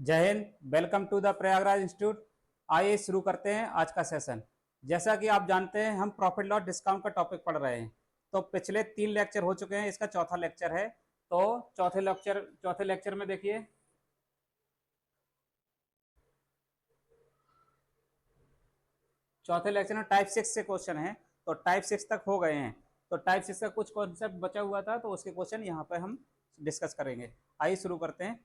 जय Hind. Welcome to the Prayagraj institute. आइए शुरू करते हैं आज का सेशन। जैसा कि आप जानते हैं हम प्रॉफिट लॉस डिस्काउंट का टॉपिक पढ़ रहे हैं। तो पिछले 3 लेक्चर हो चुके हैं, इसका चौथा लेक्चर है। तो चौथे लेक्चर में देखिए, चौथे लेक्चर में टाइप 6 से क्वेश्चन है। तो टाइप 6 तक हो गए हैं। तो टाइप 6 का कुछ कॉन्सेप्ट बचा हुआ था, तो उसके क्वेश्चन यहाँ पे हम डिस्कस करेंगे। आइए शुरू करते हैं।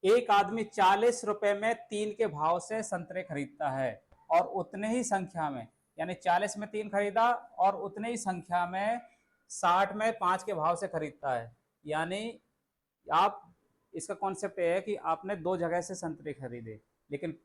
एक आदमी 40 रुपए में 3 के भाव से संतरे खरीदता है और उतने ही संख्या में, यानी 40 में 3 खरीदा और उतने ही संख्या में 60 में 5 के भाव से खरीदता है। यानी आप, इसका कॉन्सेप्ट ये है कि आपने दो जगह से संतरे खरीदे, लेकिन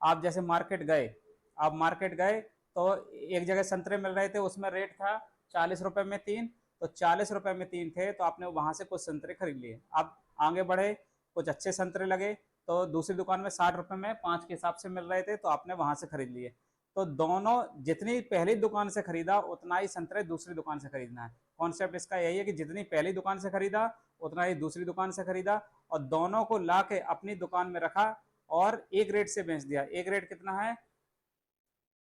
आप जैसे मार्केट गए तो एक जगह संतरे मिल रहे थे, उसमें रेट था 40 रुपए में 3। तो 40 रुपए में 3 थे, तो आपने वहां से कुछ संतरे खरीद लिए। आप आगे बढ़े, कुछ अच्छे संतरे लगे, तो दूसरी दुकान में 60 रुपए में 5 के हिसाब से मिल रहे थे, तो आपने वहां से खरीद लिए। तो दोनों, जितनी पहली दुकान से खरीदा उतना ही संतरे दूसरी दुकान से खरीदना है। कॉन्सेप्ट इसका यही है कि जितनी पहली दुकान से खरीदा उतना ही दूसरी दुकान से खरीदा, और दोनों को ला के अपनी दुकान में रखा और एक रेट से बेच दिया। एक रेट कितना है?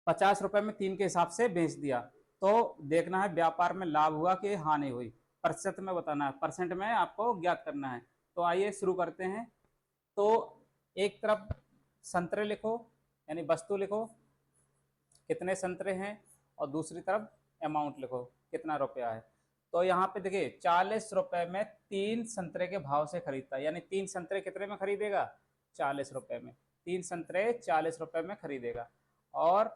50 रुपए में 3 के हिसाब से बेच दिया। तो देखना है व्यापार में लाभ हुआ कि हानि हुई। प्रतिशत में बताना है, परसेंट में आपको ज्ञात करना है। तो आइए शुरू करते हैं। तो एक तरफ संतरे लिखो, यानी वस्तु लिखो कितने संतरे हैं, और दूसरी तरफ अमाउंट लिखो कितना रुपया है। तो यहाँ पे देखिए 40 रुपए में 3 संतरे के भाव से खरीदता है, यानी 3 संतरे कितने में खरीदेगा? 40 रुपए में। 3 संतरे 40 रुपए में खरीदेगा। और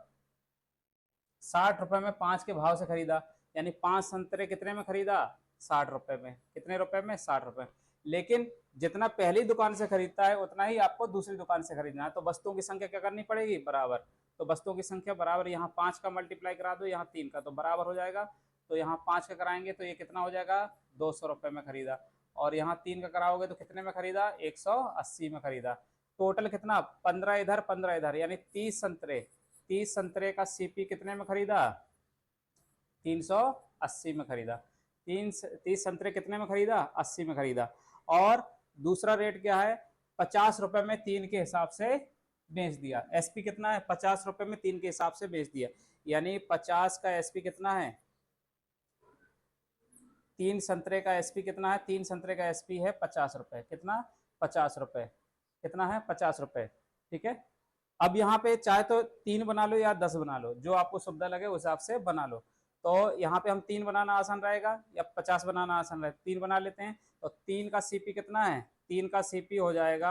60 रुपए में 5 के भाव से खरीदा, यानी 5 संतरे कितने में खरीदा? 60 रुपए में। कितने रुपए में? 60 रुपए। लेकिन जितना पहली दुकान से खरीदता है उतना ही आपको दूसरी दुकान से खरीदना है। तो वस्तुओं की संख्या क्या करनी पड़ेगी? बराबर। तो वस्तुओं की संख्या बराबर, यहाँ 5 का मल्टीप्लाई करा दो, यहाँ 3 का, तो बराबर हो जाएगा। तो यहाँ 5 का कराएंगे तो ये कितना हो जाएगा? 200 रुपए में खरीदा। और यहाँ 3 का कराओगे तो कितने में खरीदा? 180 में खरीदा। टोटल कितना? 15 इधर 15 इधर, यानी 30 संतरे। 30 संतरे का सीपी कितने में खरीदा? 380 में खरीदा। 30 संतरे कितने में खरीदा? 80 में खरीदा। और दूसरा रेट क्या है? 50 रुपए में 3 के हिसाब से बेच दिया। एसपी कितना है? 50 रुपए में 3 के हिसाब से बेच दिया, यानी 50 का एसपी कितना है? 3 संतरे का एसपी कितना है? 3 संतरे का एसपी है 50 रुपए। कितना? 50 रुपए। कितना है? 50 रुपए। ठीक है। अब यहाँ पे चाहे तो 3 बना लो या 10 बना लो, जो आपको सुविधा लगे उस हिसाब से बना लो। तो यहाँ पे हम 3 बनाना आसान रहेगा या 50 बनाना आसान रहेगा? 3 बना लेते हैं। तो 3 का सीपी कितना है? 3 का सीपी हो जाएगा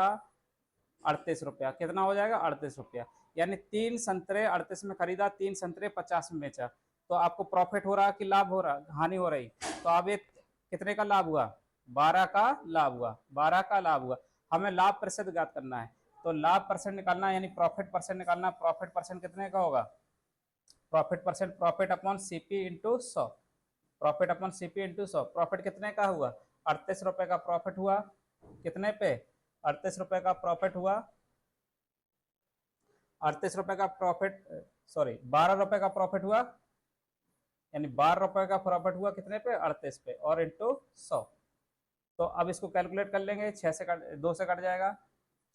38 रुपया। कितना हो जाएगा? 38 रुपया। यानी 3 संतरे 38 में खरीदा, 3 संतरे 50 में बेचा। तो आपको प्रॉफिट हो रहा कि लाभ हो रहा, हानि हो रही? तो अब ये कितने का लाभ हुआ? 12 का लाभ हुआ। 12 का लाभ हुआ। हमें लाभ प्रतिशत ज्ञात करना है। तो लाभ परसेंट निकालना है, यानी प्रॉफिट परसेंट निकालना। प्रॉफिट परसेंट कितने का होगा? Profit percent, profit upon CP into 100। Profit upon CP into 100। Profit कितने का हुआ? 38 रुपए का प्रॉफिट हुआ। कितने पे? 38 रुपए का प्रॉफिट हुआ। 38 रुपए का प्रॉफिट, सॉरी 12 रुपए का प्रॉफिट हुआ, यानी 12 रुपए का प्रॉफिट हुआ कितने पे? 38 पे, और इंटू 100। तो अब इसको कैलकुलेट कर लेंगे। 6 से कट, 2 से कट जाएगा,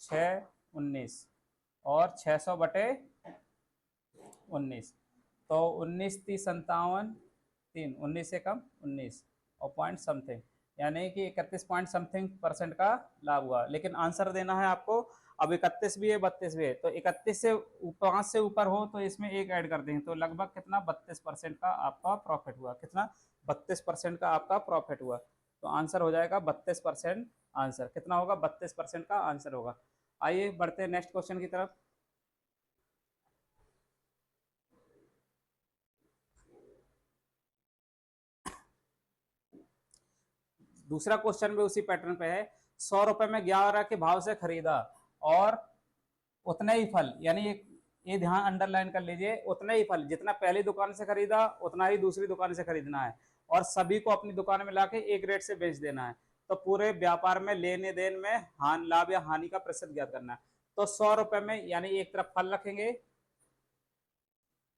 6 19, और 600 बटे 19। तो 19 30 57, 3 19 से कम 19 और पॉइंट समथिंग, यानी कि 31 पॉइंट समथिंग परसेंट का लाभ हुआ। लेकिन आंसर देना है आपको। अब 31 भी है 32 भी है, तो 31 से 5 से ऊपर हो तो इसमें एक ऐड कर दें, तो लगभग कितना? 32% का आपका प्रॉफिट हुआ। कितना? 32% का आपका प्रॉफिट हुआ। तो आंसर हो जाएगा 32%। आंसर कितना होगा? 32% का आंसर होगा। आइए बढ़ते हैं नेक्स्ट क्वेश्चन की तरफ। दूसरा क्वेश्चन भी उसी पैटर्न पे है। 100 रुपए में 11 के भाव से खरीदा और उतने ही फल, यानी ये ध्यान अंडरलाइन कर लीजिए, उतने ही फल जितना पहली दुकान से खरीदा उतना ही दूसरी दुकान से खरीदना है, और सभी को अपनी दुकान में लाके एक रेट से बेच देना है। तो पूरे व्यापार में, लेने देन में लाभ या हानि का प्रतिशत ज्ञात करना है। तो 100 रुपए में, यानी एक तरफ फल रखेंगे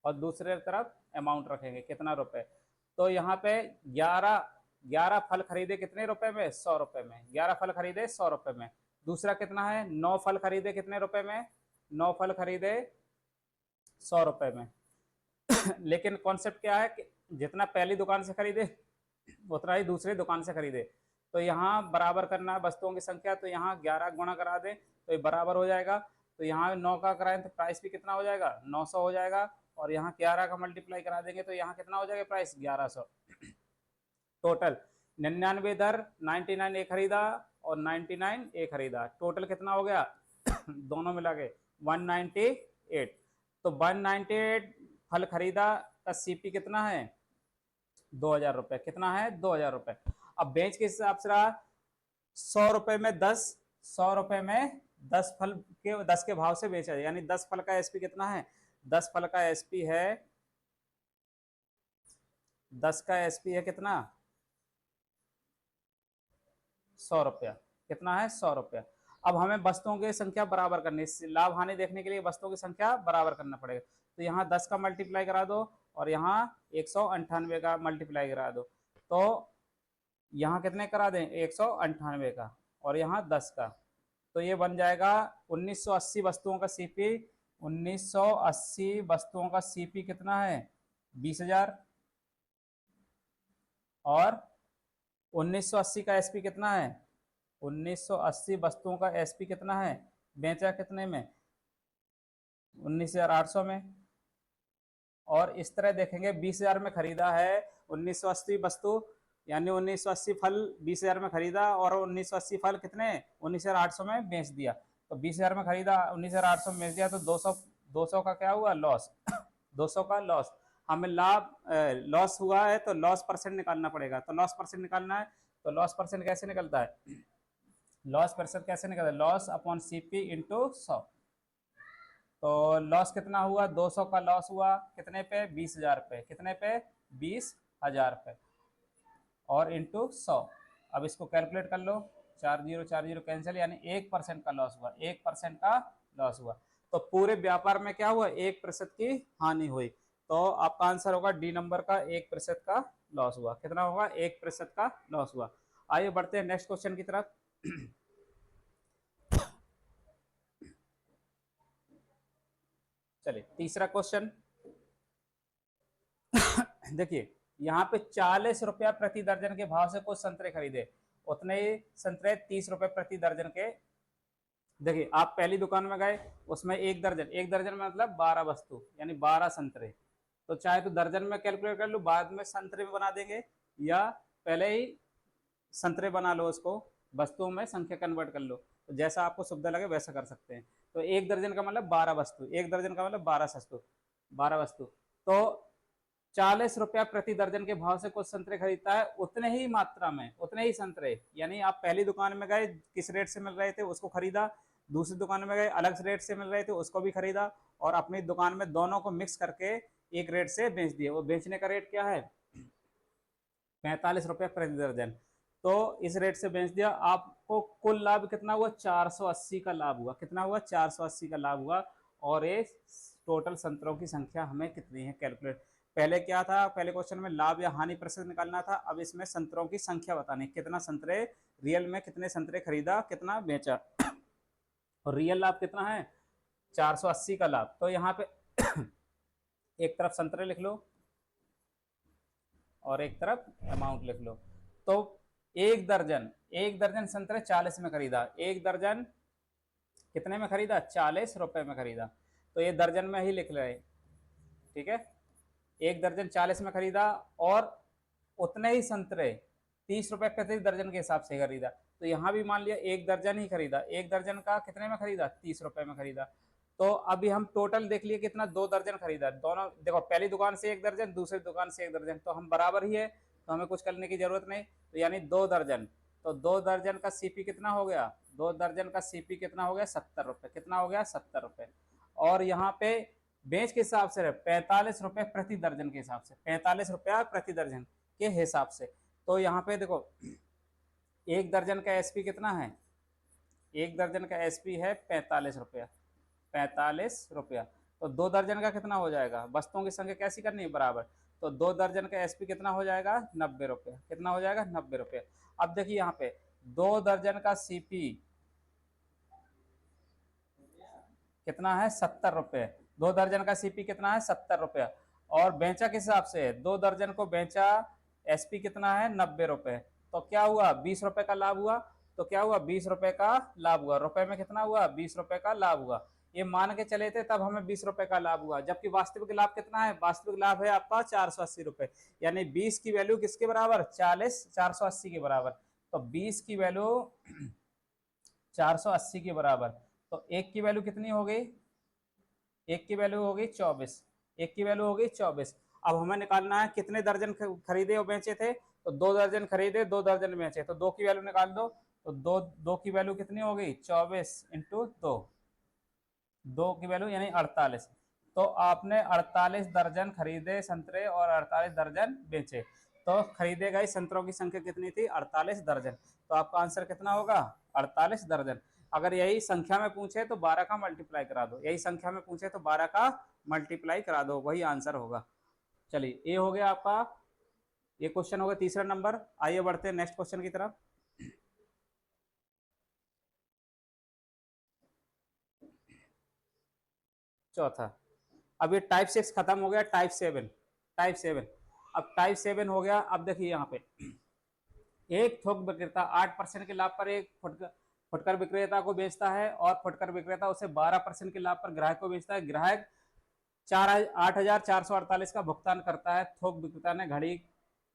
और दूसरे तरफ अमाउंट रखेंगे, कितना रुपए? तो यहाँ पे 11 11 फल खरीदे कितने रुपए में? 100 रुपए में। 11 फल खरीदे 100 रुपए में। दूसरा कितना है? 9 फल खरीदे कितने रुपए में? 9 फल खरीदे 100 रुपए में। लेकिन कॉन्सेप्ट क्या है कि जितना पहली दुकान से खरीदे उतना ही दूसरी दुकान से खरीदे। तो यहाँ बराबर करना है वस्तुओं की संख्या, तो यहाँ 11 गुणा करा दें तो ये बराबर हो जाएगा। तो यहाँ 9 का कराएं तो प्राइस भी कितना हो जाएगा? 900 हो जाएगा। और यहाँ 11 का मल्टीप्लाई करा देंगे तो यहाँ कितना हो जाएगा प्राइस? 1100। टोटल 99 इधर, 99 एक खरीदा और 99 एक खरीदा, टोटल कितना हो गया? दोनों मिला के 198। तो 198 फल खरीदा का सीपी कितना है? 2000 रुपए। कितना है? 2000 रुपए। अब बेच के हिसाब से रहा 100 रुपए में 10, 100 रुपए में 10 फल के 10 के भाव से बेचा, यानी 10 फल का एसपी कितना है? 10 फल का एसपी है, 10 का एसपी है कितना? 100 रुपया। कितना है? 100 रुपया। अब हमें वस्तुओं की संख्या बराबर करनी, लाभ हानि देखने के लिए वस्तुओं की संख्या बराबर करना पड़ेगा। तो यहाँ 10 का मल्टीप्लाई करा दो और यहाँ 198 का मल्टीप्लाई करा दो। तो यहाँ कितने करा दें? 198 का और यहाँ 10 का। तो ये बन जाएगा 1980 वस्तुओं का सीपी। 1980 वस्तुओं का सीपी कितना है? 20,000। और 1980 का एसपी कितना है? 1980 वस्तुओं का एसपी कितना है? बेचा कितने में? 19,800 में। और इस तरह देखेंगे 20,000 में खरीदा है 1980 वस्तु, यानी 1980 फल 20,000 में खरीदा और 1980 फल कितने? 19,800 में बेच दिया। तो 20,000 में खरीदा, 19,800 में बेच दिया, तो 200 का क्या हुआ? लॉस। 200 का लॉस। हमें लाभ लॉस हुआ है तो लॉस परसेंट निकालना पड़ेगा। तो लॉस परसेंट निकालना है, तो लॉस परसेंट कैसे निकलता है? लॉस परसेंट कैसे निकलता है? Loss upon CP into 100। तो लॉस कितना हुआ? 200 का लॉस हुआ कितने पे? 20,000 पे। कितने पे? 20,000 पे। और इंटू 100। अब इसको कैलकुलेट कर लो, 40 कैंसिल, यानी 1% का लॉस हुआ। 1% का लॉस हुआ। तो पूरे व्यापार में क्या हुआ? 1% की हानि हुई। तो आपका आंसर होगा डी नंबर का, 1% का लॉस हुआ। कितना होगा? 1% का लॉस हुआ। आइए बढ़ते हैं नेक्स्ट क्वेश्चन की तरफ। चलिए तीसरा क्वेश्चन। देखिए यहाँ पे 40 रुपया प्रति दर्जन के भाव से कुछ संतरे खरीदे, उतने ही संतरे 30 रुपए प्रति दर्जन के। देखिए आप पहली दुकान में गए, उसमें एक दर्जन में मतलब 12 वस्तु, यानी 12 संतरे। तो चाहे तो दर्जन में कैलकुलेट कर लो, बाद में संतरे में बना देंगे, या पहले ही संतरे बना लो, उसको वस्तुओं में संख्या कन्वर्ट कर लो। तो जैसा आपको सुविधा लगे वैसा कर सकते हैं। तो एक दर्जन का मतलब 12 वस्तु, एक दर्जन का मतलब 12 वस्तु। तो 40 रुपया प्रति दर्जन के भाव से कुछ संतरे खरीदता है, उतने ही मात्रा में, उतने ही संतरे, यानी आप पहली दुकान में गए, किस रेट से मिल रहे थे उसको खरीदा, दूसरी दुकान में गए अलग रेट से मिल रहे थे उसको भी खरीदा, और अपनी दुकान में दोनों को मिक्स करके एक रेट से बेच दिए। वो बेचने का रेट क्या है? 45 रुपया प्रति दर्जन। तो इस रेट से बेच दिया। आपको कुल लाभ कितना हुआ? 480 का लाभ हुआ। कितना हुआ? 480 का लाभ हुआ। और ये टोटल संतरों की संख्या हमें कितनी है कैलकुलेट। पहले क्या था? पहले क्वेश्चन में लाभ या हानि प्रतिशत निकालना था, अब इसमें संतरों की संख्या बतानी, कितना संतरे रियल में, कितने संतरे खरीदा, कितना बेचा। और रियल लाभ कितना है? 480 का लाभ। तो यहाँ पे एक तरफ संतरे लिख लो और एक तरफ अमाउंट लिख लो। तो एक दर्जन संतरे 40 में खरीदा, एक दर्जन कितने में खरीदा? 40 रुपए में खरीदा। तो ये दर्जन में ही लिख रहे, ठीक है। एक दर्जन 40 में खरीदा और उतने ही संतरे 30 रुपए प्रति दर्जन के हिसाब से खरीदा। तो यहाँ भी मान लिया एक दर्जन ही खरीदा, एक दर्जन का कितने में खरीदा? 30 रुपए में खरीदा। तो अभी हम टोटल देख लिए कितना? 2 दर्जन खरीदा। दोनों देखो, पहली दुकान से एक दर्जन, दूसरी दुकान से एक दर्जन, तो हम बराबर ही है, तो हमें कुछ करने की जरूरत नहीं। तो यानी 2 दर्जन, तो 2 दर्जन का सीपी कितना हो गया? 2 दर्जन का सीपी कितना हो गया? 70 रुपए। कितना हो गया? 70 रुपए। और यहाँ पे बेच के हिसाब से 45 रुपए प्रति दर्जन के हिसाब से, 45 रुपया प्रति दर्जन के हिसाब से। तो यहाँ पे देखो एक दर्जन का एसपी कितना है? एक दर्जन का एसपी है 45 रुपया, 45 रुपया। तो 2 दर्जन का कितना हो जाएगा? वस्तुओं की संख्या कैसी करनी है? बराबर। तो 2 दर्जन का एसपी कितना हो जाएगा, 90 रुपये। कितना हो जाएगा, 90 रुपये। अब देखिए यहाँ पे 2 दर्जन का सीपी कितना है, 70 रुपये। 2 दर्जन का सीपी कितना है, 70 रुपये। और बेचा किस हिसाब से, 2 दर्जन को बेचा, एसपी कितना है, 90 रुपये। तो क्या हुआ, 20 रुपये का लाभ हुआ। तो क्या हुआ, 20 रुपये का लाभ हुआ। रुपए में कितना हुआ, 20 रुपये का लाभ हुआ। ये मान के चले थे तब हमें 20 रुपये का लाभ हुआ, जबकि वास्तविक लाभ कितना है, वास्तविक लाभ है आपका 480 रुपये। यानी 20 की वैल्यू किसके बराबर, 480 के बराबर। तो 20 की वैल्यू 480 के बराबर। तो एक की वैल्यू कितनी हो गई, एक की वैल्यू हो गई 24। एक की वैल्यू हो गई 24। अब हमें निकालना है कितने दर्जन खरीदे और बेचे थे, तो 2 दर्जन खरीदे, 2 दर्जन बेचे। तो 2 की वैल्यू निकाल दो। तो दो की वैल्यू कितनी हो गई, 24 इंटू 2, 2 की वैल्यू यानी 48। तो आपने 48 दर्जन खरीदे संतरे और 48 दर्जन बेचे। तो खरीदे गए संतरों की संख्या कितनी थी, 48 दर्जन। तो आपका आंसर कितना होगा, 48 दर्जन। अगर यही संख्या में पूछे तो 12 का मल्टीप्लाई करा दो, यही संख्या में पूछे तो 12 का मल्टीप्लाई करा दो, वही आंसर होगा। चलिए ये हो गया आपका, ये क्वेश्चन हो गया तीसरा नंबर। आइए बढ़ते हैं नेक्स्ट क्वेश्चन की तरफ। चौथा, अब ये टाइप 6 खत्म हो गया, टाइप 7। टाइप 7, अब टाइप 7 हो गया। अब देखिए यहाँ पे एक थोक विक्रेता 8% के लाभ पर एक फुटकर विक्रेता को बेचता है और फुटकर विक्रेता उसे 12% के लाभ पर ग्राहक को बेचता है। ग्राहक 8,448 का भुगतान करता है। थोक विक्रेता ने घड़ी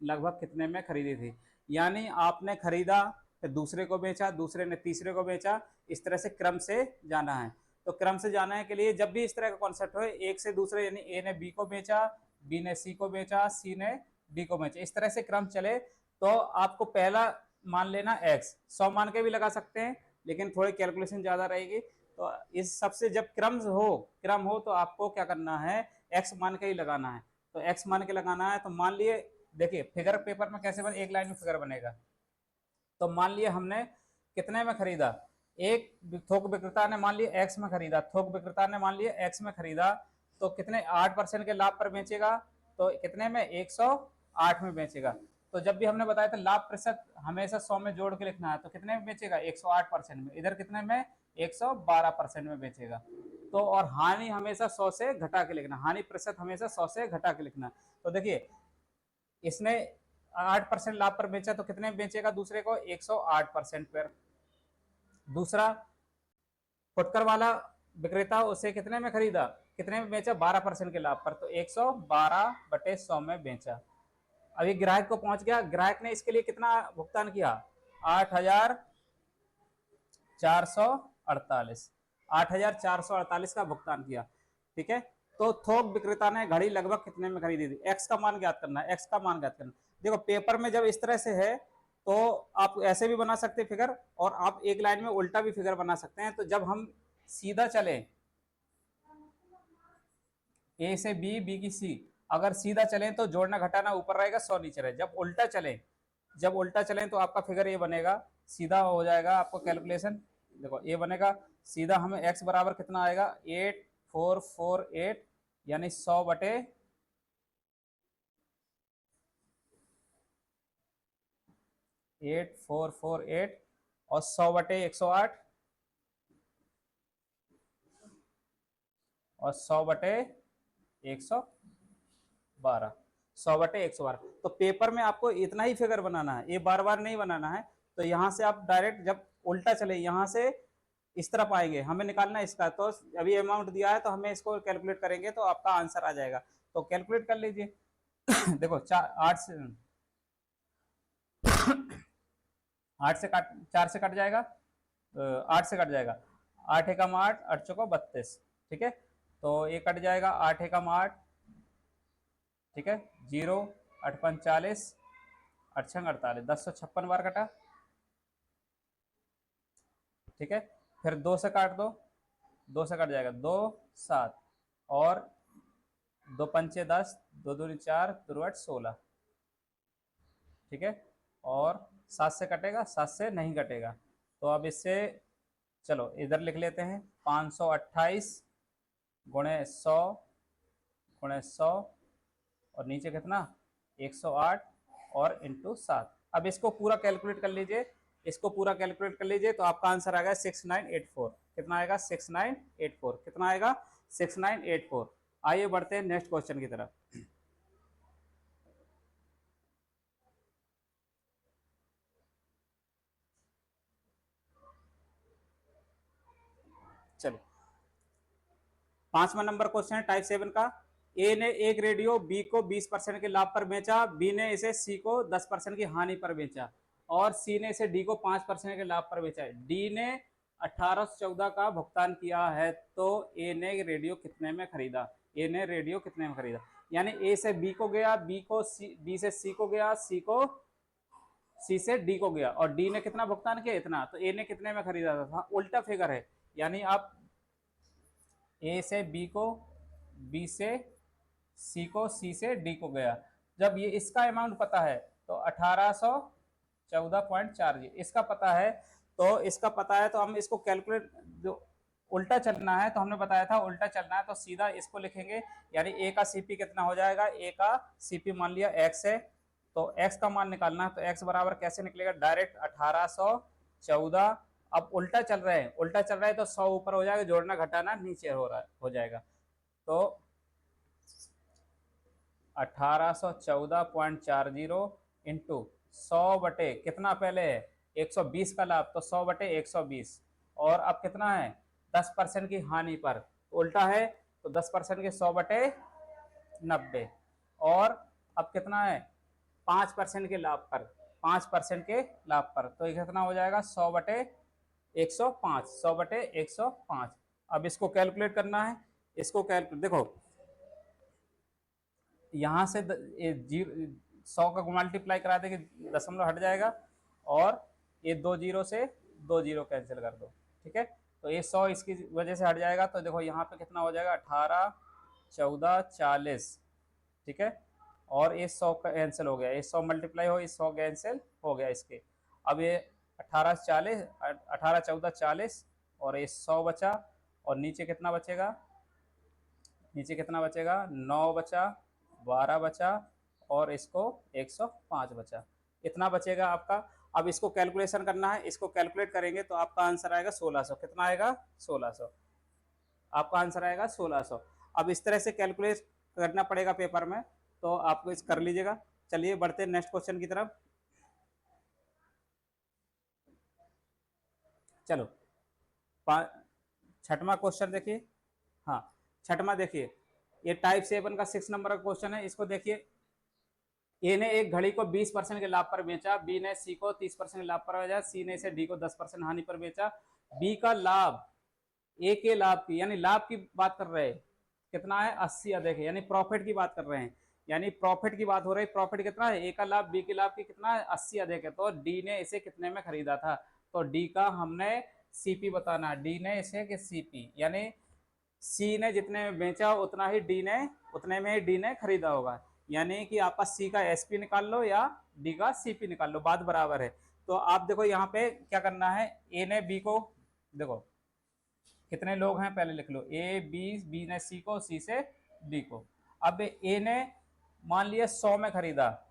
लगभग कितने में खरीदी थी। यानी आपने खरीदा, फिर दूसरे को बेचा, दूसरे ने तीसरे को बेचा, इस तरह से क्रम से जाना है। तो क्रम से जाने के लिए जब भी इस तरह का कॉन्सेप्ट हो, एक से दूसरे, यानी ए ने बी को बेचा, बी ने सी को बेचा, सी ने डी को बेचा, इस तरह से क्रम चले, तो आपको पहला मान लेना x, 100 मान के भी लगा सकते हैं, लेकिन थोड़ी कैलकुलेशन ज्यादा रहेगी। तो इस सबसे जब क्रम हो तो आपको क्या करना है, x मान के ही लगाना है। तो x मान के लगाना है। तो मान लिए, देखिए फिगर पेपर में कैसे बने, एक लाइन में फिगर बनेगा। तो मान लिए हमने कितने में खरीदा, एक थोक विक्रेता ने मान लिया x में खरीदा, थोक विक्रेता ने मान लिया x में खरीदा, तो कितने 8% के लाभ पर बेचेगा, तो कितने में 108 में बेचेगा। तो जब भी हमने बताया था लाभ प्रतिशत हमेशा 100 में जोड़ के लिखना है, तो कितने में बेचेगा, 108% में। इधर कितने में, 112% में बेचेगा। तो और हानि हमेशा 100 से घटा के लिखना, हानि प्रतिशत हमेशा 100 से घटा के लिखना। तो देखिए इसने 8% लाभ पर बेचा, तो कितने में बेचेगा दूसरे को, 108% पर। दूसरा फुटकर वाला विक्रेता उसे कितने में खरीदा, कितने में बेचा, 12% के लाभ पर, तो 112/100 में बेचा। अभी ग्राहक को पहुंच गया, ग्राहक ने इसके लिए कितना भुगतान किया, 8,448, 8,448 का भुगतान किया। ठीक है, तो थोक विक्रेता ने घड़ी लगभग कितने में खरीदी थी। एक्स का मान ज्ञात करना है, एक्स का मान ज्ञात करना। देखो पेपर में जब इस तरह से है तो आप ऐसे भी बना सकते हैं फिगर, और आप एक लाइन में उल्टा भी फिगर बना सकते हैं। तो जब हम सीधा चले, ए से बी, बी की सी, अगर सीधा चलें तो जोड़ना घटाना ऊपर रहेगा, 100 नीचे रहे। जब उल्टा चलें तो आपका फिगर ये बनेगा, सीधा हो जाएगा आपको कैलकुलेशन। देखो ये बनेगा सीधा, हमें x बराबर कितना आएगा, 8448, यानी 8448 और 100/108 और 100/112, 100/112। तो पेपर में आपको इतना ही फिगर बनाना है, ये बार बार नहीं बनाना है। तो यहाँ से आप डायरेक्ट जब उल्टा चले, यहाँ से इस तरफ आएंगे, हमें निकालना है इसका। तो अभी अमाउंट दिया है तो हमें इसको कैलकुलेट करेंगे तो आपका आंसर आ जाएगा। तो कैलकुलेट कर लीजिए। देखो 8 से काट, 4 से कट जाएगा, 8 से कट जाएगा, 8 एकम 8, 8 चौको 32। ठीक है, तो ये कट जाएगा, 8 एकम 8, ठीक है, 0, 8 पंच 40, 8 छंग 48, 1056 बार कटा। ठीक है, फिर 2 से काट दो, 2 से कट जाएगा, 2 7, और 2 पंचे 10, 2 दूनी 4, 2 8 16। ठीक है, और 7 से कटेगा, 7 से नहीं कटेगा। तो अब इससे चलो इधर लिख लेते हैं, 528 गुणे 100 गुणे 100 और नीचे कितना 108 और इंटू 7। अब इसको पूरा कैलकुलेट कर लीजिए, इसको पूरा कैलकुलेट कर लीजिए तो आपका आंसर आएगा 6984। कितना आएगा 6984, कितना आएगा 6984। आइए बढ़ते हैं नेक्स्ट क्वेश्चन की तरफ। चलो 5वां नंबर क्वेश्चन है टाइप 7 का। ए ने एक रेडियो बी को 20% के लाभ पर बेचा, बी ने इसे सी को 10% की हानि पर बेचा और सी ने इसे डी को 5% के लाभ पर बेचा है। डी ने 1814 का भुगतान किया है, तो ए ने रेडियो कितने में खरीदा? ए ने रेडियो कितने में खरीदा, यानी ए से बी को गया, बी को सी, बी से सी को गया, सी से डी को गया और डी ने कितना भुगतान किया? इतना। तो ए ने कितने में खरीदा था? उल्टा फिगर है, यानी आप ए से बी को, बी से सी को, सी से डी को गया। जब ये इसका अमाउंट पता है तो 1814.4 इसका पता है, तो इसका पता है तो हम इसको कैलकुलेट, जो उल्टा चलना है तो हमने बताया था उल्टा चलना है तो सीधा इसको लिखेंगे, यानी ए का सीपी कितना हो जाएगा? ए का सीपी मान लिया एक्स है, तो एक्स का मान निकालना है तो एक्स बराबर कैसे निकलेगा? डायरेक्ट 1814। अब उल्टा चल रहे हैं, उल्टा चल रहा है तो 100 ऊपर हो जाएगा, जोड़ना घटाना नीचे हो जाएगा। तो 1814.40 इंटू 100 बटे कितना पहले है 120 का लाभ, तो 100 बटे 120 और अब कितना है 10% की हानि पर, उल्टा है तो 10% के 100 बटे 90 और अब कितना है 5% के लाभ पर, 5% के लाभ पर, तो ये कितना हो जाएगा 100 बटे 105, 100 बटे 105। अब इसको कैलकुलेट करना है, इसको कैलकुलेट देखो यहाँ से 100 का मल्टीप्लाई करा देंगे, दशमलव हट जाएगा और ये 2 जीरो से 2 जीरो कैंसिल कर दो, ठीक है। तो ये 100 इसकी वजह से हट जाएगा, तो देखो यहाँ पे कितना हो जाएगा 18 14 40, ठीक है। और ये 100 कैंसिल हो गया, ये 100 मल्टीप्लाई हो, ये 100 कैंसिल हो गया इसके। अब ये 18 14 40 और ये 100 बचा और नीचे कितना बचेगा? नीचे कितना बचेगा? 9 बचा, 12 बचा और इसको 105 बचा, इतना बचेगा आपका। अब इसको कैलकुलेशन करना है, इसको कैलकुलेट करेंगे तो आपका आंसर आएगा 1600। कितना आएगा? 1600। आपका आंसर आएगा 1600। अब इस तरह से कैलकुलेट करना पड़ेगा पेपर में, तो आपको इस कर लीजिएगा। चलिए बढ़ते हैं नेक्स्ट क्वेश्चन की तरफ। चलो छठवां क्वेश्चन देखिए। हाँ छठवां देखिए, ये टाइप 7 का 6 नंबर का क्वेश्चन है। इसको देखिए, ए ने एक घड़ी को 20% के लाभ पर बेचा, बी ने सी को 30% के लाभ पर बेचा, सी ने इसे डी को 10% हानि पर बेचा। बी का लाभ ए के लाभ की, यानी लाभ की बात कर रहे हैं, कितना है 80 अधिक है, यानी प्रॉफिट की बात कर रहे हैं, यानी प्रॉफिट की बात हो रही है। प्रॉफिट कितना है? ए का लाभ बी के लाभ की कितना है 80 अधिक है, तो डी ने इसे कितने में खरीदा था? तो डी का हमने सीपी बताना, डी ने इसे कि सीपी, यानी सी ने जितने में बेचा उतना ही डी ने, उतने में ही डी ने खरीदा होगा, यानी कि आपका सी का एसपी निकाल लो या डी का सीपी निकाल लो, बात बराबर है। तो आप देखो यहाँ पे क्या करना है, ए ने बी को, देखो कितने लोग हैं पहले लिख लो, ए बी, बी ने सी को, सी से डी को। अब ए ने मान लिया 100 में खरीदा,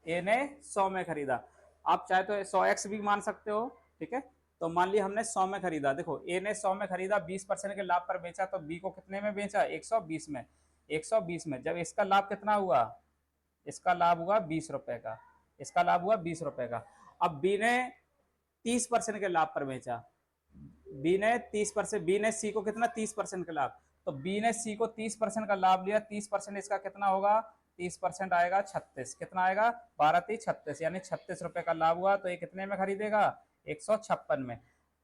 ए ने 100 में खरीदा, आप चाहे तो 100x भी मान सकते हो, ठीक है। तो मान लिया हमने 100 में खरीदा, देखो ए ने 100 में खरीदा, 20% के लाभ पर बेचा, तो बी को कितने में बेचा? 120 में। 120 में जब इसका लाभ कितना हुआ? इसका लाभ हुआ 20 रुपए का, इसका लाभ हुआ 20 रुपए का। अब बी ने 30% के लाभ पर बेचा, बी ने 30%, बी ने सी को कितना 30% का लाभ, तो बी ने सी को 30% का लाभ लिया, 30% इसका कितना होगा? 30% आएगा 36, कितना आएगा? 12 3 36, यानी 36 रुपए का लाभ हुआ। तो ये कितने में खरीदेगा? 156 में।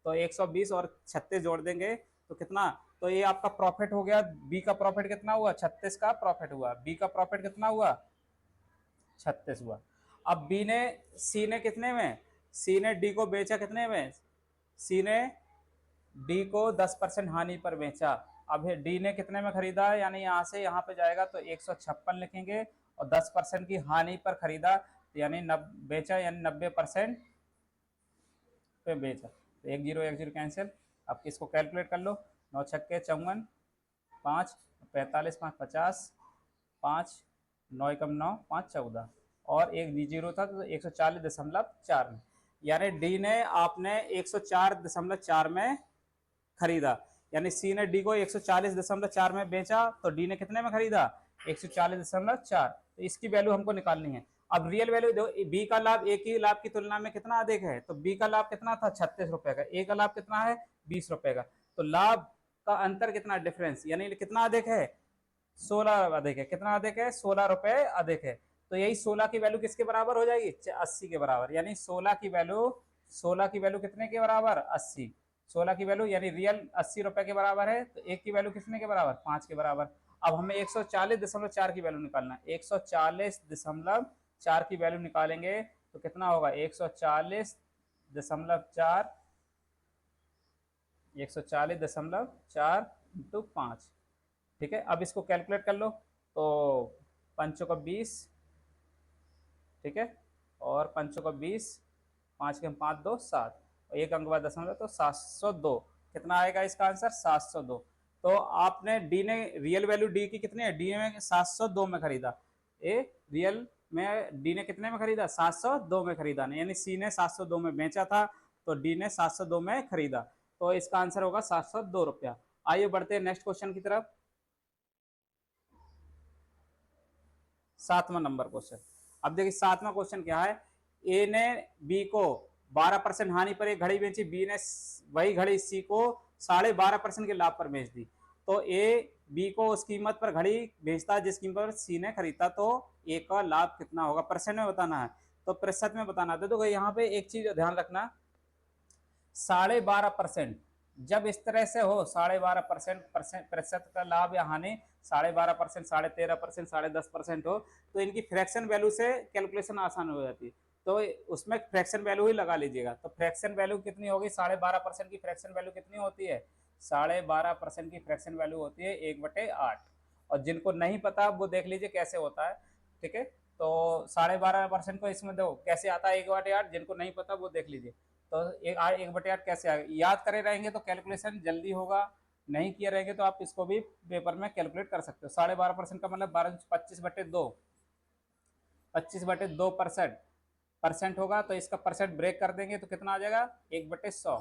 तो 120 और 36 जोड़ देंगे तो कितना? तो ये आपका प्रॉफिट हो गया। बी का प्रॉफिट कितना हुआ? 36 का प्रॉफिट हुआ। बी का प्रॉफिट कितना हुआ? 36 हुआ। अब बी ने, सी ने कितने में, सी ने डी को बेचा कितने में? सी ने डी को 10% हानि पर बेचा। अब डी ने कितने में खरीदा, यानी यहाँ से यहाँ पे जाएगा तो 156 लिखेंगे और 10% की हानि पर खरीदा, यानी बेचा, यानी 90% पे बेचा। तो 1 0 1 0 कैंसिल। अब इसको कैलकुलेट कर लो, 9 छक्के 54, 5 45 5 50, 5 9 एकम 9, 5 14, और एक जीरो था तो 140.4 में, यानी डी ने आपने 104.4 में खरीदा, यानी सी ने डी को 140.4 में बेचा, तो डी ने कितने में खरीदा 140.4। तो इसकी वैल्यू हमको निकालनी है। अब रियल वैल्यू दो, बी का लाभ ए की लाभ की तुलना में कितना अधिक है, तो बी का लाभ कितना था 36 रुपए का, ए का लाभ कितना है 20 रुपए का, तो लाभ का अंतर कितना डिफरेंस, यानी कितना अधिक है 16 अधिक है, कितना अधिक है 16 रुपए अधिक है। तो यही 16 की वैल्यू किसके बराबर हो जाएगी 80 के बराबर, यानी 16 की वैल्यू कितने के बराबर 80, 16 की वैल्यू यानी रियल 80 रुपए के बराबर है, तो एक की वैल्यू कितने के बराबर 5 के बराबर। अब हमें 140.4 की वैल्यू निकालना है, 140.4 की वैल्यू निकालेंगे तो कितना होगा 140.4 इंटू 5, ठीक है। अब इसको कैलकुलेट कर लो, तो पंचों का 20, ठीक है, और पंचों का 20, 5 के 5 2 7, एक अंक बाद दशमलव, तो 702, कितना आएगा इसका आंसर 702। तो आपने डी ने रियल वैल्यू डी की कितनी है, डी में 702 में खरीदा, ए रियल में डी ने कितने में खरीदा 702 में खरीदा, यानी सी ने 702 में बेचा था, तो डी ने 702 में खरीदा, तो इसका आंसर होगा 702 रुपया। आइए बढ़ते हैं नेक्स्ट क्वेश्चन की तरफ। 7वां नंबर क्वेश्चन। अब देखिए 7वां क्वेश्चन क्या है, ए ने बी को 12% हानि पर एक घड़ी बेची, बी ने वही घड़ी सी को 12.5% के लाभ पर बेच दी, तो ए बी को उस कीमत पर घड़ी बेचता जिस कीमत पर सी ने खरीदा, तो ए का लाभ कितना होगा, परसेंट में बताना है, तो प्रतिशत में बताना है। तो यहाँ पे एक चीज ध्यान रखना, 12.5%, जब इस तरह से हो 12.5% प्रतिशत का लाभ या हानि 12.5%, 13%, 10.5% हो, तो इनकी फ्रैक्शन वैल्यू से कैलकुलेशन आसान हो जाती है, तो उसमें फ्रैक्शन वैल्यू ही लगा लीजिएगा। तो फ्रैक्शन वैल्यू कितनी होगी 12.5% की फ्रैक्शन वैल्यू कितनी होती है 12.5% की फ्रैक्शन वैल्यू होती है 1/8, और जिनको नहीं पता वो देख लीजिए कैसे होता है, ठीक है। तो 12.5% को इसमें दो कैसे आता है 1/8, जिनको नहीं पता वो देख लीजिए। तो 1/8 कैसे आएगा, याद करे रहेंगे तो कैलकुलेशन जल्दी होगा, नहीं किए रहेंगे तो आप इसको भी पेपर में कैलकुलेट कर सकते हो। 12.5% का मतलब 25/2, 25/2% होगा, तो इसका परसेंट ब्रेक कर देंगे तो कितना आ जाएगा 1/100,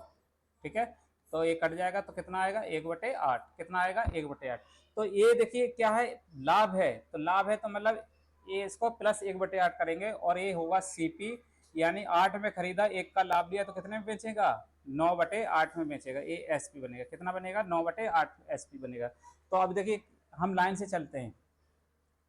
ठीक है। तो ये कट जाएगा तो कितना आएगा 1/8, कितना आएगा 1/8। तो ये देखिए क्या है लाभ है, तो लाभ है तो मतलब ये इसको प्लस 1/8 करेंगे, और ये होगा सीपी, यानी 8 में खरीदा, एक का लाभ लिया तो कितने में बेचेगा 9/8 में बेचेगा, ये एसपी बनेगा, कितना बनेगा 9/8 एसपी बनेगा। तो अब देखिए हम लाइन से चलते हैं,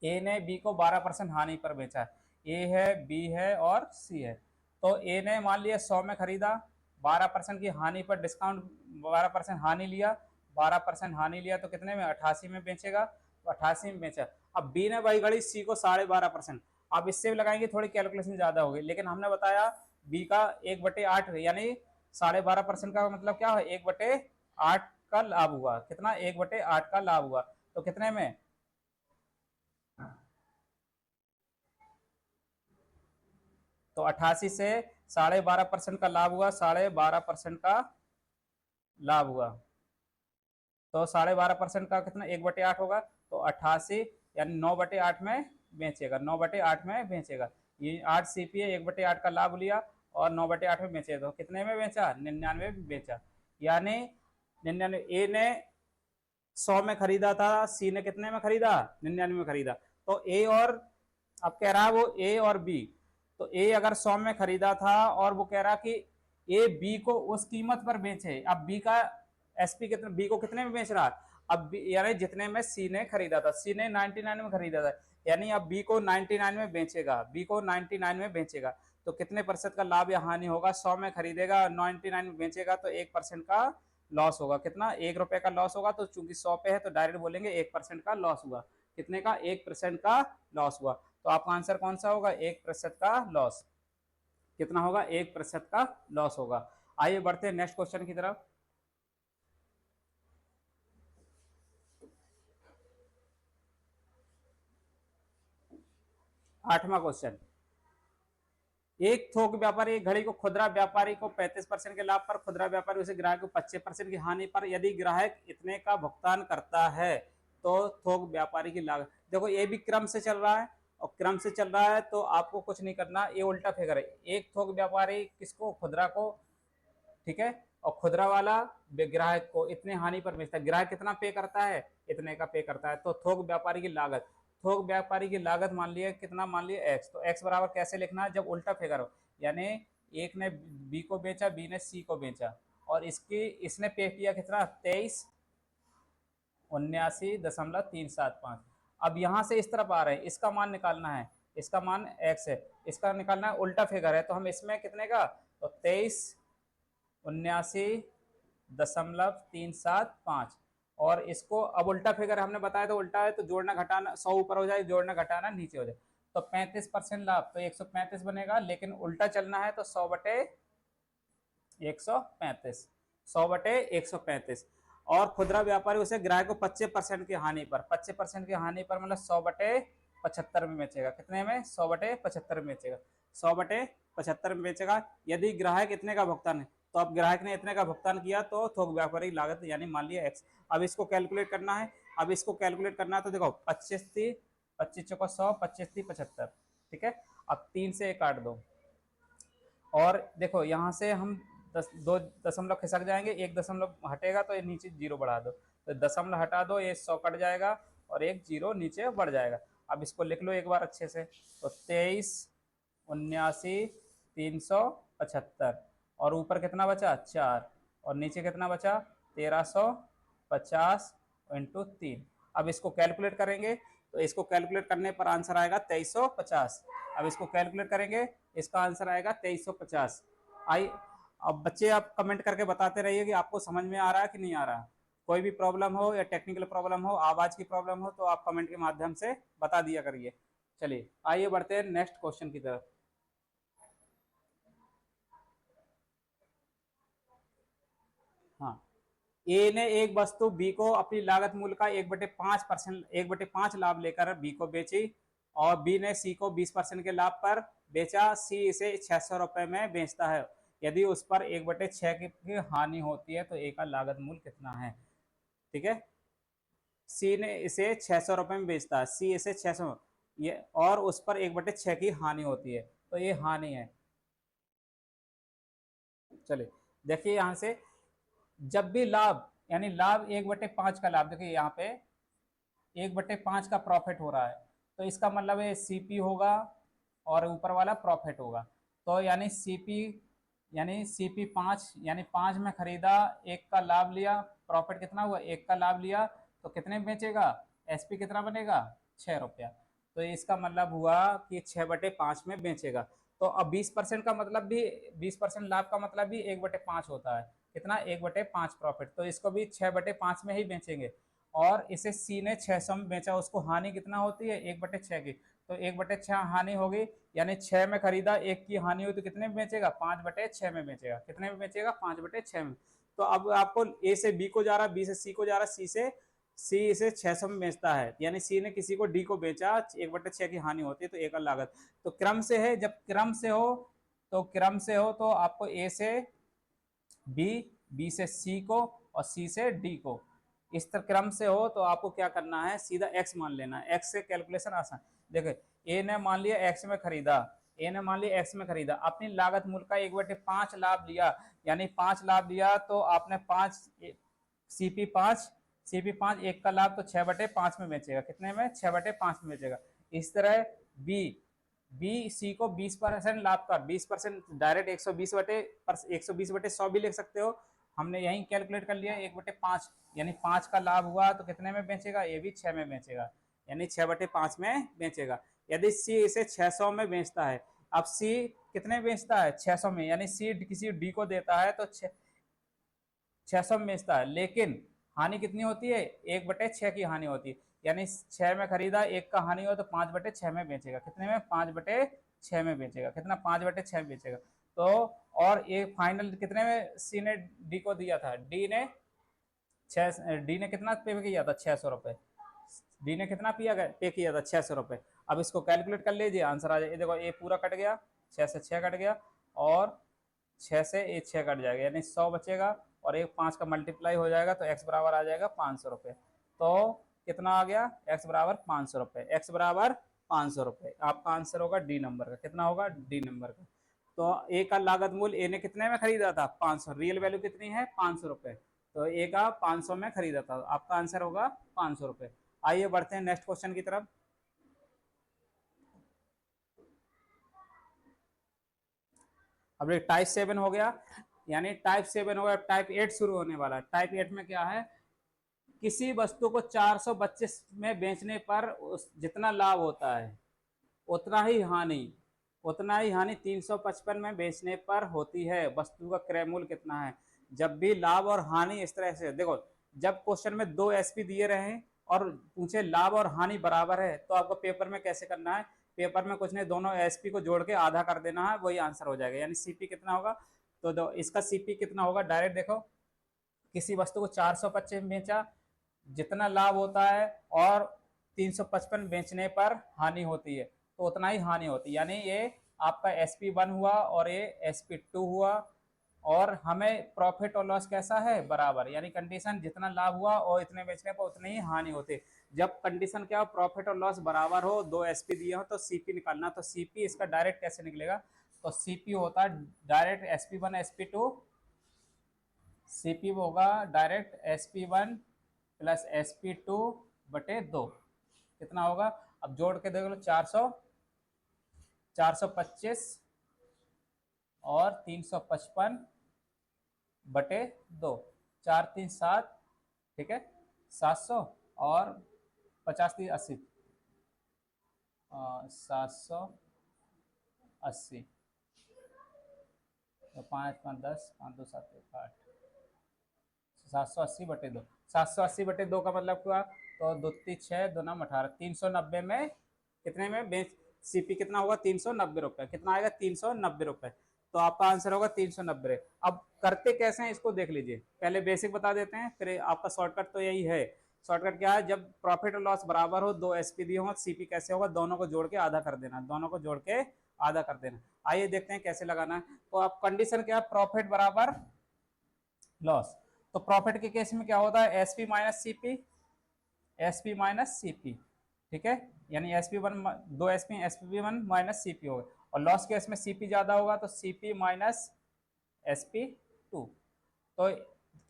ए ने बी को 12% हानि पर बेचा, ए है बी है और सी है, तो ए ने मान लिया 100 में खरीदा, 12% की हानि पर डिस्काउंट 12% हानि लिया, 12% हानि लिया तो कितने में 88 में बेचेगा, तो 88 में बेचा। अब बी ने वही घड़ी सी को 12.5%, अब इससे भी लगाएंगे थोड़ी कैलकुलेशन ज्यादा होगी, लेकिन हमने बताया बी का 1/8 यानी 12.5% का मतलब क्या है 1/8 का लाभ हुआ, कितना 1/8 का लाभ हुआ, तो कितने में तो 88 से 12.5% का लाभ हुआ, 12.5% का लाभ हुआ, तो 12.5% का कितना 1/8 होगा, तो 88 यानी 9/8 में बेचेगा, 9/8 में बेचेगा, ये 8 सीपी है 1/8 का लाभ लिया और 9/8 में बेचेगा, तो कितने में बेचा 99 में बेचा, यानी 99 ए ने 100 में खरीदा था, सी ने कितने में खरीदा 99 में खरीदा, तो ए और अब कह रहा है वो ए और बी, तो ए अगर 100 में खरीदा था और वो कह रहा कि ए बी को उस कीमत पर बेचे, अब बी का एसपी कितने बी को कितने में बेच रहा है, अब यानी जितने में सी ने खरीदा था, सी ने 99 में खरीदा था, यानी अब बी को 99 में बेचेगा, बी को 99 में बेचेगा, तो कितने प्रतिशत का लाभ या हानि होगा, 100 में खरीदेगा 99 में बेचेगा तो 1% का लॉस होगा, कितना 1 रुपए का लॉस होगा, तो चूंकि 100 पे है तो डायरेक्ट बोलेंगे 1% का लॉस हुआ, कितने का 1% का लॉस हुआ, तो आपका आंसर कौन सा होगा 1% का लॉस, कितना होगा 1% का लॉस होगा। आइए बढ़ते हैं नेक्स्ट क्वेश्चन की तरफ। 8वां क्वेश्चन, एक थोक व्यापारी एक घड़ी को खुदरा व्यापारी को 35% के लाभ पर, खुदरा व्यापारी उसे ग्राहक को 25% की हानि पर, यदि ग्राहक इतने का भुगतान करता है तो थोक व्यापारी की लागत, देखो ये भी क्रम से चल रहा है, और क्रम से चल रहा है तो आपको कुछ नहीं करना, ये उल्टा फिगर है। एक थोक व्यापारी किसको, खुदरा को, ठीक है, और खुदरा वाला ग्राहक को इतने हानि पर बेचता है। ग्राहक कितना पे करता है, इतने का पे करता है। तो थोक व्यापारी की लागत, थोक व्यापारी की लागत मान लिया कितना, मान लिया एक्स। तो एक्स बराबर कैसे लिखना है, जब उल्टा फिगर हो, यानी एक ने बी को बेचा, बी ने सी को बेचा, और इसने पे किया कितना, 23,79.375। अब यहाँ से इस तरफ आ रहे हैं, इसका मान निकालना है, इसका मान x है, इसका निकालना है, उल्टा फिगर है, तो हम इसमें कितने का, तो 23,79.375। और इसको अब उल्टा फिगर हमने बताया तो उल्टा है, तो जोड़ना घटाना, 100 ऊपर हो जाए, जोड़ना घटाना नीचे हो जाए, तो 35% लाभ, तो 135 बनेगा। लेकिन उल्टा चलना है तो 100/135, 100/135। और खुदरा व्यापारी उसे ग्राहक को 25% की हानि पर, 25% की हानि पर मतलब 100/75 में बेचेगा। कितने में, 100/75 में बेचेगा, 100/75 में बेचेगा। यदि ग्राहक इतने का भुगतान है, तो अब ग्राहक ने इतने का भुगतान किया तो थोक व्यापारी लागत यानी मान लिया एक्स। अब इसको कैलकुलेट करना है, अब इसको कैलकुलेट करना है, तो देखो 25 थी, 25 चौका 100, 25 थी 75, ठीक है। अब 3 से 1 काट दो, और देखो यहाँ से हम 2 दशमलव खिसक जाएंगे, 1 दशमलव हटेगा तो ये नीचे 0 बढ़ा दो, तो दशमलव हटा दो, ये 100 कट जाएगा और एक 0 नीचे बढ़ जाएगा। अब इसको लिख लो एक बार अच्छे से, तो 23,79,375, और ऊपर कितना बचा, 4, और नीचे कितना बचा, 1350 इंटू 3। अब इसको कैलकुलेट करेंगे, तो इसको कैलकुलेट करने पर आंसर आएगा 2350। अब इसको कैलकुलेट करेंगे, इसका आंसर आएगा 2350। आई, अब बच्चे आप कमेंट करके बताते रहिए कि आपको समझ में आ रहा है कि नहीं आ रहा। कोई भी प्रॉब्लम हो या टेक्निकल प्रॉब्लम हो, आवाज की प्रॉब्लम हो, तो आप कमेंट के माध्यम से बता दिया करिए। चलिए आइए बढ़ते हैं नेक्स्ट क्वेश्चन की तरफ। हाँ, ए ने एक वस्तु बी को अपनी लागत मूल्य का 1/5%, 1/5 लाभ लेकर बी को बेची, और बी ने सी को 20% के लाभ पर बेचा। सी इसे 600 रुपए में बेचता है। यदि उस पर 1/6 की हानि होती है तो ए का लागत मूल्य कितना है, ठीक है। सी ने इसे 600 रुपए में बेचता है, सी इसे 600, ये, और उस पर 1/6 की हानि होती है, तो ये हानि है। चलिए देखिए यहाँ से, जब भी लाभ, यानी लाभ 1/5 का लाभ, देखिए यहाँ पे 1/5 का प्रॉफिट हो रहा है, तो इसका मतलब है सीपी होगा और ऊपर वाला प्रॉफिट होगा। तो यानी सीपी, यानी सीपी 5, यानी 5 में खरीदा, 1 का लाभ लिया, प्रॉफिट कितना हुआ, 1 का लाभ लिया, तो कितने में बेचेगा, एसपी कितना बनेगा, 6 रुपया। तो इसका मतलब हुआ कि 6/5 में बेचेगा। तो अब 20% का मतलब भी, 20% लाभ का मतलब भी 1/5 होता है। कितना, 1/5 प्रॉफिट, तो इसको भी 6/5 में ही बेचेंगे। और इसे सी ने 600 में बेचा, उसको हानि कितना होती है, 1/6 की, तो 1/6 हानि होगी, यानी 6 में खरीदा, 1 की हानि हुई, तो कितने में बेचेगा, 5/6 में बेचेगा। कितने में बेचेगा, 5/6 में। तो अब आपको ए से बी को जा रहा, बी से सी को जा रहा, सी इसे 600 में बेचता है, यानी सी ने किसी को डी को बेचा, 1/6 की हानि होती है, तो ए का लागत। तो क्रम से है, जब क्रम से हो, तो क्रम से हो तो आपको ए से बी, बी से सी को, और सी से डी को, इस तरह क्रम से हो तो आपको क्या करना है, सीधा x मान लेना है। x से कैलकुलेशन आसान। देखिए ए ने मान लिया x में खरीदा, ए ने मान लिया x में खरीदा, अपनी लागत मूल्य का 1/5 लाभ लिया, यानी 5 लाभ लिया, तो आपने 5 सीपी 5, सीपी 5, 1 का लाभ, तो 6/5 में बेचेगा। कितने में, 6/5 में बेचेगा। इस तरह बी, बी सी को 20% लाभ का, 20% डायरेक्ट 120/100 भी लिख सकते हो, हमने यही कैलकुलेट कर लिया 1/5, यानी 5 का लाभ हुआ, तो कितने में बेचेगा, ये भी 6 में बेचेगा, यानी 6/5 में बेचेगा। यदि सी इसे 600 में बेचता है, अब सी कितने में बेचता है, 600 में, यानी सी किसी डी को देता है तो 600 में बेचता है, लेकिन हानि कितनी होती है, 1/6 की हानि होती है, यानी 6 में खरीदा, 1 का हानि हो, तो 5/6 में बेचेगा। कितने में, 5/6 में बेचेगा। कितना, 5/6 में बेचेगा। तो और ये फाइनल कितने में सी ने डी को दिया था, डी ने कितना पे किया था, 600 रुपए, डी ने कितना पे किया था, 600 रुपए। अब इसको कैलकुलेट कर लीजिए, आंसर आ जाए। देखो ये पूरा कट गया, 6 से 6 कट गया, और 6 से ये 6 कट जाएगा, यानी 100 बचेगा, और एक 5 का मल्टीप्लाई हो जाएगा, तो x बराबर आ जाएगा 500 रुपये। तो कितना आ गया, x बराबर 500 रुपये, x बराबर 500 रुपये। आपका आंसर होगा डी नंबर का। कितना होगा? डी नंबर का। तो ए का लागत मूल्य ए ने कितने में खरीदा था? 500। रियल वैल्यू कितनी है? 500 रुपये। तो ए का 500 में खरीदा था। आपका आंसर होगा 500 रुपये। आइए बढ़ते हैं नेक्स्ट क्वेश्चन की तरफ। अब ये टाइप 7 हो गया, यानी टाइप 7 हो गया, टाइप 8 शुरू होने वाला है। टाइप 8 में क्या है? किसी वस्तु को 425 में बेचने पर जितना लाभ होता है उतना ही हानि, 355 में बेचने पर होती है। वस्तु का क्रय मूल्य कितना है? जब भी लाभ और हानि इस तरह से देखो, जब क्वेश्चन में 2 एसपी दिए रहे और पूछे लाभ और हानि बराबर है, तो आपको पेपर में कैसे करना है? पेपर में कुछ नहीं, दोनों एसपी को जोड़ के आधा कर देना है, वही आंसर हो जाएगा। यानी सीपी कितना होगा? तो इसका सीपी कितना होगा? डायरेक्ट देखो, किसी वस्तु को 425 में बेचा, जितना लाभ होता है और 355 बेचने पर हानि होती है, तो उतना ही हानि होती है। यानी ये आपका SP1 हुआ और ये SP2 हुआ। और हमें प्रॉफिट और लॉस कैसा है? बराबर। यानी कंडीशन जितना लाभ हुआ और इतने बेचने पर उतनी ही हानि होती है। जब कंडीशन क्या हो? प्रॉफिट और लॉस बराबर हो, 2 SP दिए हो, तो सीपी निकालना। तो सीपी इसका डायरेक्ट कैसे निकलेगा? तो सीपी होता है डायरेक्ट SP1 SP2, सीपी होगा डायरेक्ट SP1 प्लस SP2 बटे 2। कितना होगा? अब जोड़ के देख लो, 425 और 355 बटे 2, 4 3 7, ठीक है, 700 और 50 3 80, 780, तो 5 5 10, 5 2 7 1 8, 780 बटे 2। 780 बटे 2 का मतलब क्या? तो 2 3 6 2 9 18, 390 में कितने में बेच? सीपी कितना होगा? 390 रुपये। कितना आएगा? 390 रुपये। तो आपका आंसर होगा 390। अब करते कैसे हैं इसको देख लीजिए। पहले बेसिक बता देते हैं, फिर आपका शॉर्टकट तो यही है। शॉर्टकट क्या है? जब प्रॉफिट और लॉस बराबर हो, 2 एसपी दिए हो, सीपी कैसे होगा? दोनों को जोड़ के आधा कर देना, दोनों को जोड़ के आधा कर देना। आइए देखते हैं कैसे लगाना है। तो आप कंडीशन क्या? प्रॉफिट बराबर लॉस। तो प्रॉफिट के केस में क्या होता है? SP minus CP, SP minus CP, ठीक है। यानी SP1 2 SP, SP1 minus CP होगा। और लॉस केस में सीपी ज्यादा होगा, तो सीपी माइनस SP2। तो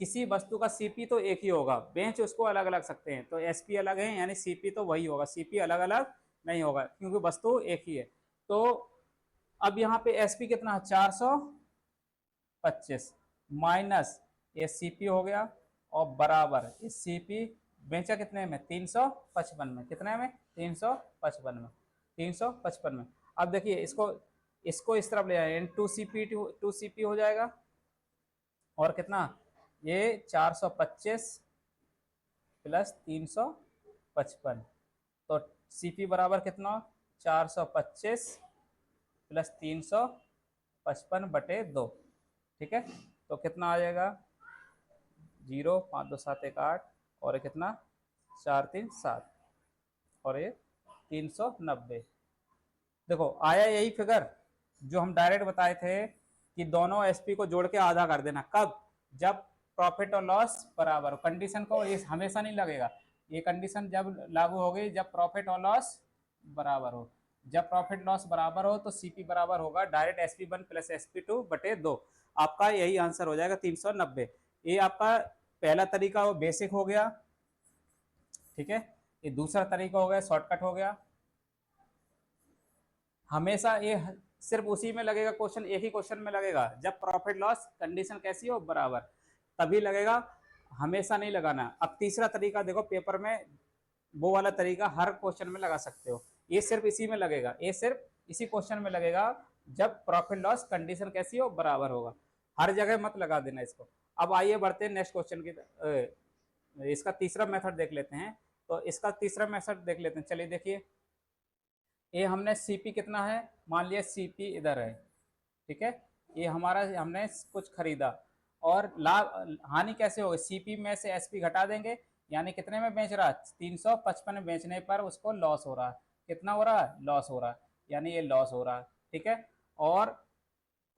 किसी वस्तु का सीपी तो एक ही होगा, बेंच उसको अलग अलग सकते हैं। तो एसपी अलग है, यानी सीपी तो वही होगा, सीपी अलग अलग नहीं होगा, क्योंकि वस्तु एक ही है। तो अब यहाँ पे एसपी कितना है? 425 माइनस ये सीपी हो गया और बराबर ये सीपी बेचा कितने में? 355 में। कितने में? 355 में, 355 में। अब देखिए इसको इस तरफ ले आए, 2CP हो जाएगा। और कितना? ये 425 प्लस 355, तो सीपी बराबर कितना? 425 प्लस 355 बटे 2, ठीक है। तो कितना आ जाएगा? 0 5 2 7 1 8, और ये कितना? 4 3 7, और ये 390। देखो आया यही फिगर जो हम डायरेक्ट बताए थे कि दोनों एसपी को जोड़ के आधा कर देना। कब? जब प्रॉफिट और लॉस बराबर हो। कंडीशन को ये हमेशा नहीं लगेगा, ये कंडीशन जब लागू हो गई जब प्रॉफिट और लॉस बराबर हो। जब प्रॉफिट लॉस बराबर हो तो सीपी बराबर होगा डायरेक्ट SP1 प्लस SP2 बटे 2। आपका यही आंसर हो जाएगा 390। ये आपका पहला तरीका वो बेसिक हो गया, ठीक है। ये दूसरा तरीका हो गया, शॉर्टकट हो गया। हमेशा ये सिर्फ उसी में लगेगा क्वेश्चन, एक ही क्वेश्चन में लगेगा जब प्रॉफिट लॉस कंडीशन कैसी हो? बराबर, तभी लगेगा, हमेशा नहीं लगाना। अब तीसरा तरीका देखो, पेपर में वो वाला तरीका हर क्वेश्चन में लगा सकते हो, ये सिर्फ इसी में लगेगा, ये सिर्फ इसी क्वेश्चन में लगेगा जब प्रॉफिट लॉस कंडीशन कैसी हो? बराबर होगा। हर जगह मत लगा देना इसको। अब आइए बढ़ते हैं नेक्स्ट क्वेश्चन की। इसका तीसरा मेथड देख लेते हैं। तो इसका तीसरा मेथड देख लेते हैं, चलिए देखिए। ये हमने सीपी कितना है? मान लिया सीपी इधर है, ठीक है। ये हमारा हमने कुछ खरीदा, और लाभ हानि कैसे होगी? सीपी में से एसपी घटा देंगे, यानी कितने में बेच रहा है? 355 में बेचने पर उसको लॉस हो रहा है। कितना हो रहा है? लॉस हो रहा है, यानी ये लॉस हो रहा है, ठीक है। और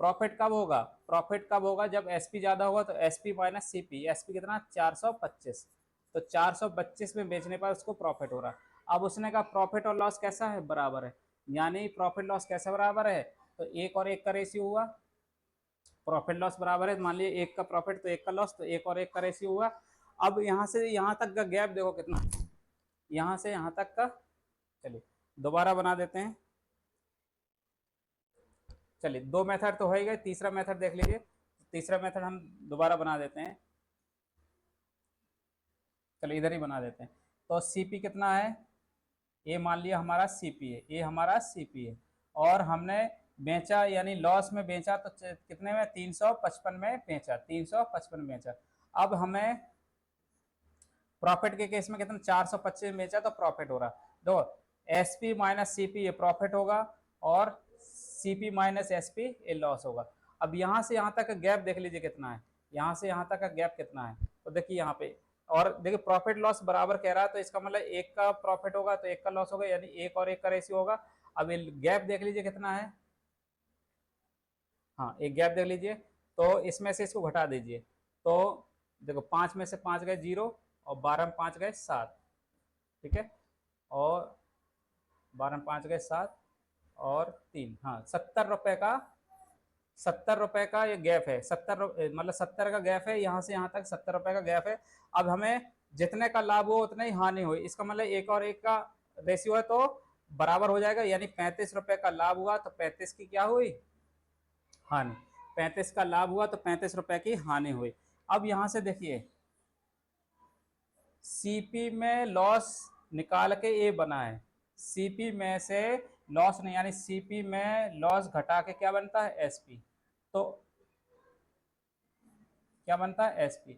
प्रॉफिट कब होगा? प्रॉफिट कब होगा? जब एसपी ज्यादा होगा, तो एसपी माइनस सीपी। एसपी कितना? 425, तो 425 में बेचने पर उसको प्रॉफिट हो रहा है। अब उसने कहा प्रॉफिट और लॉस कैसा है, बराबर है, यानी प्रॉफिट लॉस कैसे बराबर है, तो एक और एक का रेशियो हुआ, प्रॉफिट लॉस बराबर है, मान लीजिए एक का प्रॉफिट तो एक का लॉस, तो एक और एक का रेशियो हुआ। अब यहाँ से यहाँ तक का गैप देखो कितना, यहाँ से यहाँ तक का, चलिए दोबारा बना देते हैं। चलिए दो मेथड तो हो ही गए, तीसरा मेथड देख लीजिए, तीसरा मेथड हम दोबारा बना देते हैं। चलिए इधर ही बना देते हैं। तो सीपी कितना है, ये मान लिया हमारा सीपी है, ये हमारा सीपी है, और हमने बेचा यानी लॉस में बेचा तो कितने में, 355 में बेचा, 355 में बेचा। अब हमें प्रॉफिट के केस में कितना, 425 में बेचा तो प्रॉफिट हो रहा, दो एसपी माइनस सीपी ये प्रॉफिट होगा, और सीपी माइनस एसपी ये लॉस होगा। अब यहाँ से यहाँ तक का गैप देख लीजिए कितना है, यहाँ से यहाँ तक का गैप कितना है, तो देखिए यहाँ पे, और देखिए प्रॉफिट लॉस बराबर कह रहा है, तो इसका मतलब एक का प्रॉफिट होगा तो एक का लॉस होगा, यानी एक और एक का रेशियो होगा। अब ये गैप देख लीजिए कितना है, हाँ एक गैप देख लीजिए, तो इसमें से इसको घटा दीजिए, तो देखो 5 में से 5 गए 0, और 12 में 5 गए 7, ठीक है, और 12 में 5 गए 7 और 3, हाँ 70 रुपए का, 70 रुपए का ये गैप है, 70 मतलब 70 का गैप है, यहाँ से यहाँ तक 70 रुपए का गैप है। अब हमें जितने का लाभ हो उतने ही हानि हुई, इसका मतलब एक और एक का रेशियो है तो बराबर हो जाएगा, यानी 35 रुपए का लाभ हुआ तो 35 की क्या हुई, हानि, 35 का लाभ हुआ तो 35 रुपए की हानि हुई। अब यहाँ से देखिए सीपी में लॉस निकाल के ए बना है, सीपी में से लॉस नहीं, यानी सीपी में लॉस घटा के क्या बनता है, एसपी, तो क्या बनता है, एसपी,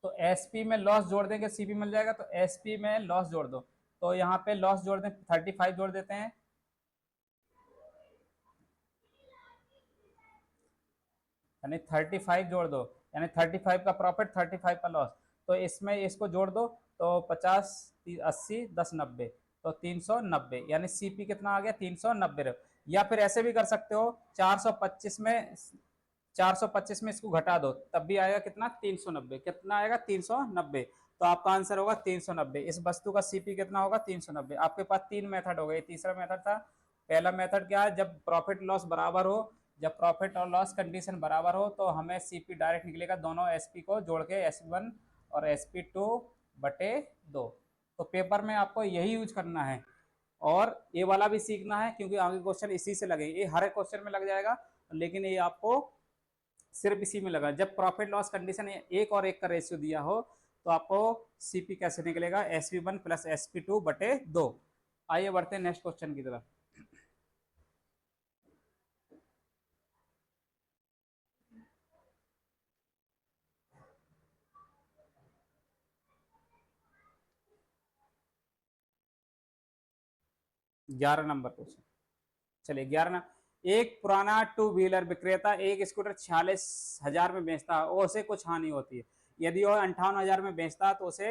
तो एसपी में लॉस जोड़ देंगे सीपी मिल जाएगा, तो एसपी में लॉस जोड़ दो, तो यहाँ पे लॉस जोड़ दें 35 जोड़ देते हैं, यानी 35 जोड़ दो, यानी 35 का प्रॉफिट 35 का लॉस, तो इसमें इसको जोड़ दो, तो 50 80 10 90, तो 390, यानी सीपी कितना आ गया, 390। या फिर ऐसे भी कर सकते हो, 425 में 425 में इसको घटा दो, तब भी आएगा कितना, 390, कितना आएगा 390, तो आपका आंसर होगा 390। इस वस्तु का सीपी कितना होगा, 390। आपके पास तीन मेथड हो गए, तीसरा मेथड था, पहला मेथड क्या है, जब प्रॉफिट लॉस बराबर हो, जब प्रॉफिट और लॉस कंडीशन बराबर हो तो हमें सीपी डायरेक्ट निकलेगा, दोनों एसपी को जोड़ के SP1 और SP2 बटे 2। तो पेपर में आपको यही यूज करना है, और ये वाला भी सीखना है, क्योंकि आगे क्वेश्चन इसी से लगेंगे, ये हर एक क्वेश्चन में लग जाएगा, लेकिन ये आपको सिर्फ इसी में लगा, जब प्रॉफिट लॉस कंडीशन एक और एक का रेशियो दिया हो तो आपको सीपी कैसे निकलेगा, SP1 प्लस SP2 बटे 2। आइए बढ़ते हैं नेक्स्ट क्वेश्चन की तरफ। 11 नंबर क्वेश्चन, चलिए 11। एक पुराना टू व्हीलर विक्रेता एक स्कूटर 46,000 में बेचता है और उसे कुछ हानि होती है, यदि वह 58,000 में बेचता है तो उसे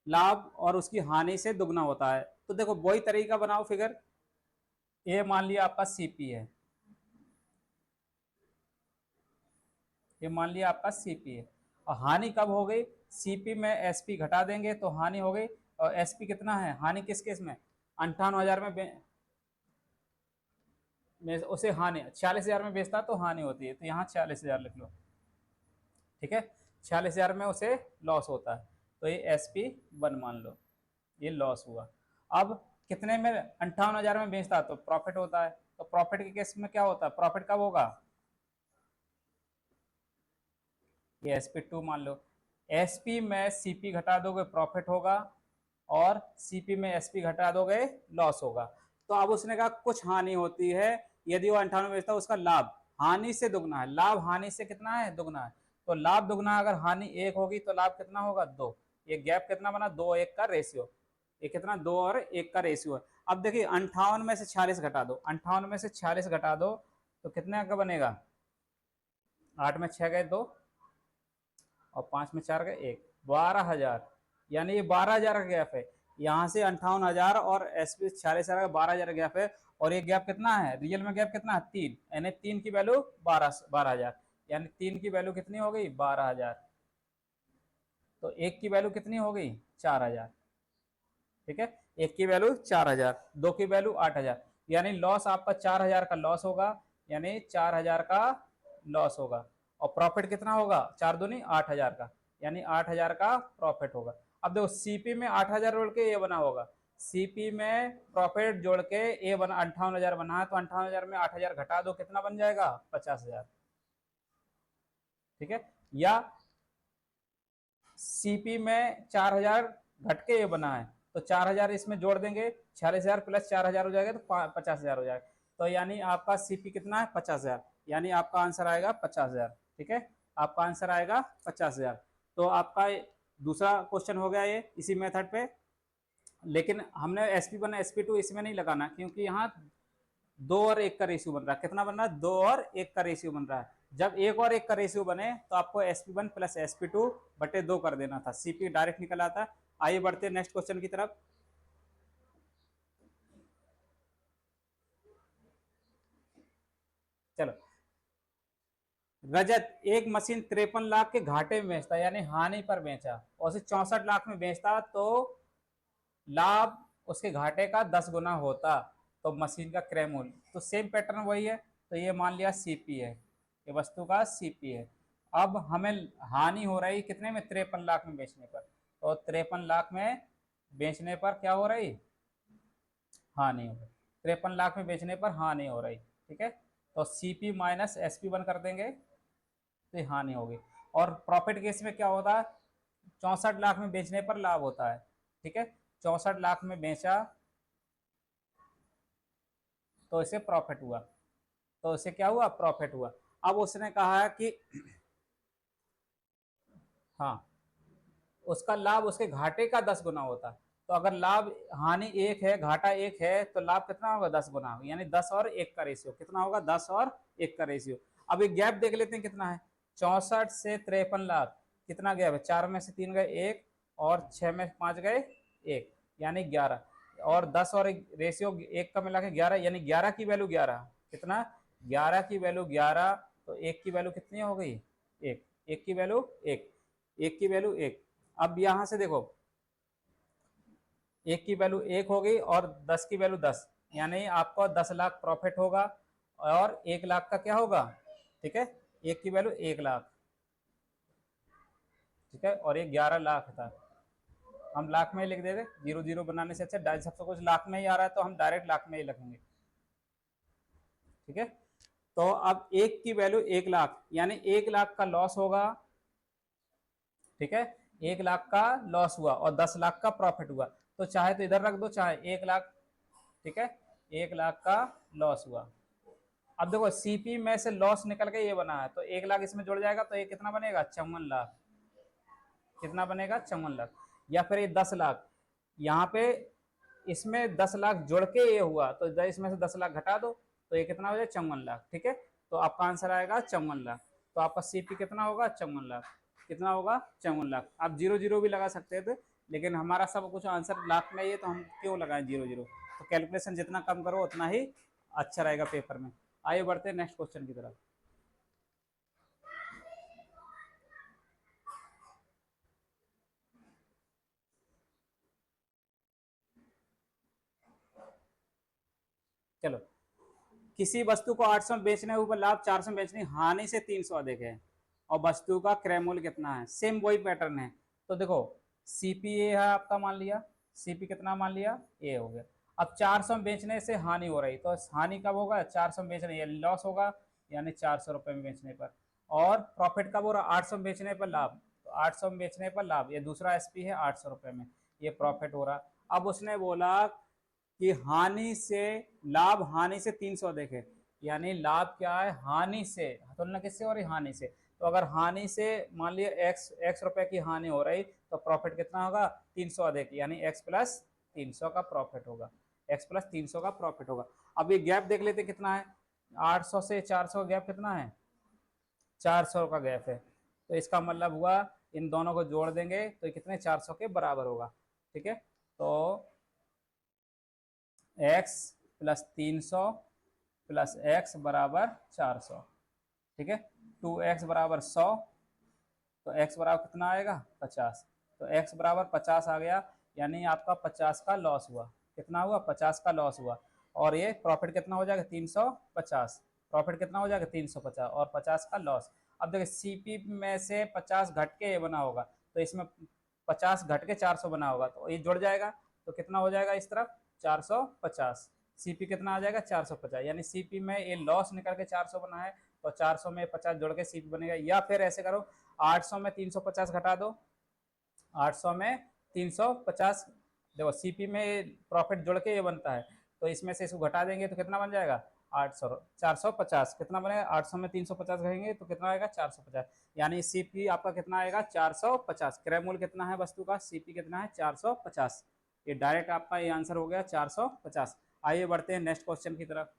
लाभ और उसकी हानि से दुगना होता है। तो देखो वही तरीका बनाओ फिगर, ये मान लिया आपका सीपी है, ये मान लिया आपका सीपी है, और हानि कब हो गई, सीपी में एसपी घटा देंगे तो हानि हो गई, और एसपी कितना है, हानि किस केस में, 58,000 में उसे हानि 46,000 में बेचता तो हानि होती है, तो यहाँ 46,000 लिख लो, ठीक है, 46,000 में उसे लॉस होता है, तो ये SP1 मान लो, ये लॉस हुआ। अब कितने में, 58,000 में बेचता तो प्रॉफिट होता है, तो प्रॉफिट के केस में क्या होता है, प्रॉफिट कब होगा, ये SP2 मान लो, SP में CP घटा दोगे प्रॉफिट होगा, और CP में SP घटा दोगे लॉस होगा। तो अब उसने कहा कुछ हानि होती है, यदि वो 58 बेचता है उसका लाभ हानि से दुगना है, लाभ हानि से कितना है, दुगना है, तो लाभ दुगना, अगर हानि 1 होगी तो लाभ कितना होगा, 2। ये गैप कितना बना, 2:1 का रेशियो, ये कितना, 2 और 1 का रेशियो है। अब देखिए 58 में से 46 घटा दो, 58 में से 46 घटा दो तो कितने का बनेगा, 8 में 6 गए 2, और 5 में 4 गए 1, 12,000, यानी ये 12,000 का गैप है, यहाँ से 58,000 और SP 46,000 का 12,000 का गैप है, और ये गैप कितना है, रियल में गैप कितना है, 3, यानी 3 की वैल्यू 12,000, यानी 3 की वैल्यू कितनी हो गई, 12,000, तो 1 की वैल्यू कितनी हो गई, 4,000। ठीक है, एक की वैल्यू 4000, दो की वैल्यू 8000, यानी लॉस आपका 4000 का लॉस होगा, यानी 4000 का लॉस होगा। और प्रॉफिट कितना होगा, 4 दूनी 8000 का, यानी 8000 का प्रॉफिट होगा। अब देखो सीपी में 8000 जोड़ के ये बना होगा, सीपी में प्रॉफिट जोड़ के ए बना 58,000 बना है, तो 58,000 में 8000 घटा दो, कितना बन जाएगा, 50,000। ठीक है, या सीपी में 4000 घट के ये बना है, तो 4000 इसमें जोड़ देंगे, 46,000 प्लस 4000 हो जाएगा तो 50,000 हो जाएगा। तो यानी आपका सीपी कितना है, 50,000, यानी आपका आंसर आएगा 50,000। ठीक है, आपका आंसर आएगा 50,000। तो आपका दूसरा क्वेश्चन हो गया ये इसी मेथड पे। लेकिन हमने SP1 SP2 इसमें नहीं लगाना, क्योंकि यहाँ 2 और 1 का रेशियो बन रहा है। कितना बन रहा है, 2 और 1 का रेशियो बन रहा है। जब 1 और 1 का रेशियो बने तो आपको SP1 प्लस SP2 बटे 2 कर देना था, CP डायरेक्ट निकल आता। आइए बढ़ते नेक्स्ट क्वेश्चन की तरफ। चलो, रजत एक मशीन 53 लाख के घाटे में बेचता, यानी हानि पर बेचा, और उसे 64 लाख में बेचता तो लाभ उसके घाटे का 10 गुना होता, तो मशीन का क्रय मूल्य, तो सेम पैटर्न वही है। तो ये मान लिया सीपी है, ये वस्तु का सीपी है। अब हमें हानि हो रही कितने में, 53 लाख में बेचने पर, तो 53 लाख में बेचने पर क्या हो रही, हानि हो रही। 53 लाख में बेचने पर हानि हो रही। ठीक है, तो सीपी माइनस SP1 कर देंगे तो ये हानि होगी। और प्रॉफिट केस में क्या होता है, 64 लाख में बेचने पर लाभ होता है। ठीक है, 64 लाख में बेचा तो इसे प्रॉफिट हुआ, तो इसे क्या हुआ, प्रॉफिट हुआ। अब उसने कहा है कि हाँ, उसका लाभ उसके घाटे का 10 गुना होता है। तो अगर लाभ, हानि 1 है, घाटा 1 है, तो लाभ कितना होगा, 10 गुना होगा, यानी 10 और 1 का रेशियो कितना होगा, 10 और 1 का रेशियो। अब एक गैप देख लेते हैं कितना है, 64 से 53 लाख कितना गैप है, 4 में से 3 गए 1, और 6 में 5 गए 1, यानी 11, और 10 और रेशियो 1 का मिला के 11, यानी 11 की वैल्यू 11, कितना, 11 की वैल्यू 11, तो 1 की वैल्यू कितनी हो गई, 1, 1 की वैल्यू 1, 1 की वैल्यू 1। अब यहां से देखो, 1 की वैल्यू 1 हो गई और 10 की वैल्यू 10, यानी आपको 10 लाख प्रॉफिट होगा, और 1 लाख का क्या होगा, ठीक है, 1 की वैल्यू 1 लाख, ठीक है, और ये 11 लाख था। हम लाख में ही लिख देते, जीरो जीरो बनाने से अच्छा, सबसे कुछ लाख में ही आ रहा है तो हम डायरेक्ट लाख में ही लिखेंगे। ठीक है, तो अब 1 की वैल्यू 1 लाख, यानी 1 लाख का लॉस होगा। ठीक है, 1 लाख का लॉस हुआ और 10 लाख का प्रॉफिट हुआ, तो चाहे तो इधर रख दो, चाहे 1 लाख। ठीक है, 1 लाख का लॉस हुआ। अब देखो सीपी में से लॉस निकल के ये बना है, तो 1 लाख इसमें जुड़ जाएगा, तो ये कितना बनेगा, 54 लाख, कितना बनेगा, 54 लाख। या फिर ये 10 लाख, यहाँ पे इसमें 10 लाख जुड़ के ये हुआ, तो इसमें से 10 लाख घटा दो, तो ये कितना हो जाए, 54 लाख। ठीक है, तो आपका आंसर आएगा 54 लाख। तो आपका सीपी कितना होगा, 54 लाख, कितना होगा, 54 लाख। आप जीरो जीरो भी लगा सकते थे, लेकिन हमारा सब कुछ आंसर लाख में ही है, तो हम क्यों लगाएं जीरो जीरो। तो कैलकुलेशन जितना कम करो उतना ही अच्छा रहेगा पेपर में। आइए बढ़ते हैं नेक्स्ट क्वेश्चन की तरफ। चलो, किसी वस्तु को 800 में बेचने ऊपर लाभ 400 में बेचने, हानि से 300 अधिक है, और वस्तु का क्रय मूल्य कितना है, सेम वही पैटर्न है। तो देखो सीपी ए है आपका, मान लिया सीपी कितना, मान लिया ए हो गया। अब 400 में बेचने से हानि हो रही, तो हानि कब होगा, 400 में बेचने, ये लॉस होगा, यानी 400 रुपए में बेचने पर। और प्रॉफिट कब हो रहा, 800 में बेचने पर लाभ, तो 800 में बेचने पर लाभ, ये दूसरा एसपी है, 800 रुपए में ये प्रॉफिट हो रहा। अब उसने बोला कि हानि से लाभ, हानि से 300 देखे, यानी लाभ क्या है, हानि से, तुलना किससे हो रही, हानि से। तो अगर हानि से मान लिया एक्स रुपए की हानि हो रही, तो प्रॉफिट कितना होगा, 300 अधिक, यानी एक्स प्लस 300 का प्रॉफिट होगा, एक्स प्लस 300 का प्रॉफिट होगा। अब ये गैप देख लेते कितना है, 800 से 400 का गैप कितना है, 400 का गैप है, तो इसका मतलब हुआ इन दोनों को जोड़ देंगे तो कितने, 400 के बराबर होगा। ठीक है, तो x प्लस 300 प्लस x बराबर 400। ठीक है, 2x बराबर 100, तो x बराबर कितना आएगा, 50, तो x बराबर 50 आ गया। यानी आपका 50 का लॉस हुआ। कितना हुआ? 50 का लॉस हुआ। और ये प्रॉफिट कितना हो जाएगा? 350। प्रॉफिट कितना हो जाएगा? 350 और 50 का लॉस। अब देखिए सीपी में से 50 घट के ये बना होगा, तो इसमें 50 घट के 400 बना होगा, तो ये जुड़ जाएगा, तो कितना हो जाएगा इस तरफ? 450। सीपी कितना आ जाएगा? 450। यानी सीपी में ये लॉस निकल के 400 बना है, तो 400 में 50 जोड़ के सीपी बनेगा। या फिर ऐसे करो, 800 में 350 घटा दो, 800 में 350, देखो सीपी में प्रॉफिट जोड़ के ये बनता है, तो इसमें से इसको घटा देंगे तो कितना बन जाएगा? 800, 450 कितना बनेगा? 800 में 350 घटेंगे तो कितना आएगा? 450। यानी सीपी आपका कितना आएगा? 450। क्रय मूल्य कितना है वस्तु का? सीपी कितना है? 450। ये डायरेक्ट आपका ये आंसर हो गया 450। आइए बढ़ते हैं नेक्स्ट क्वेश्चन की तरफ।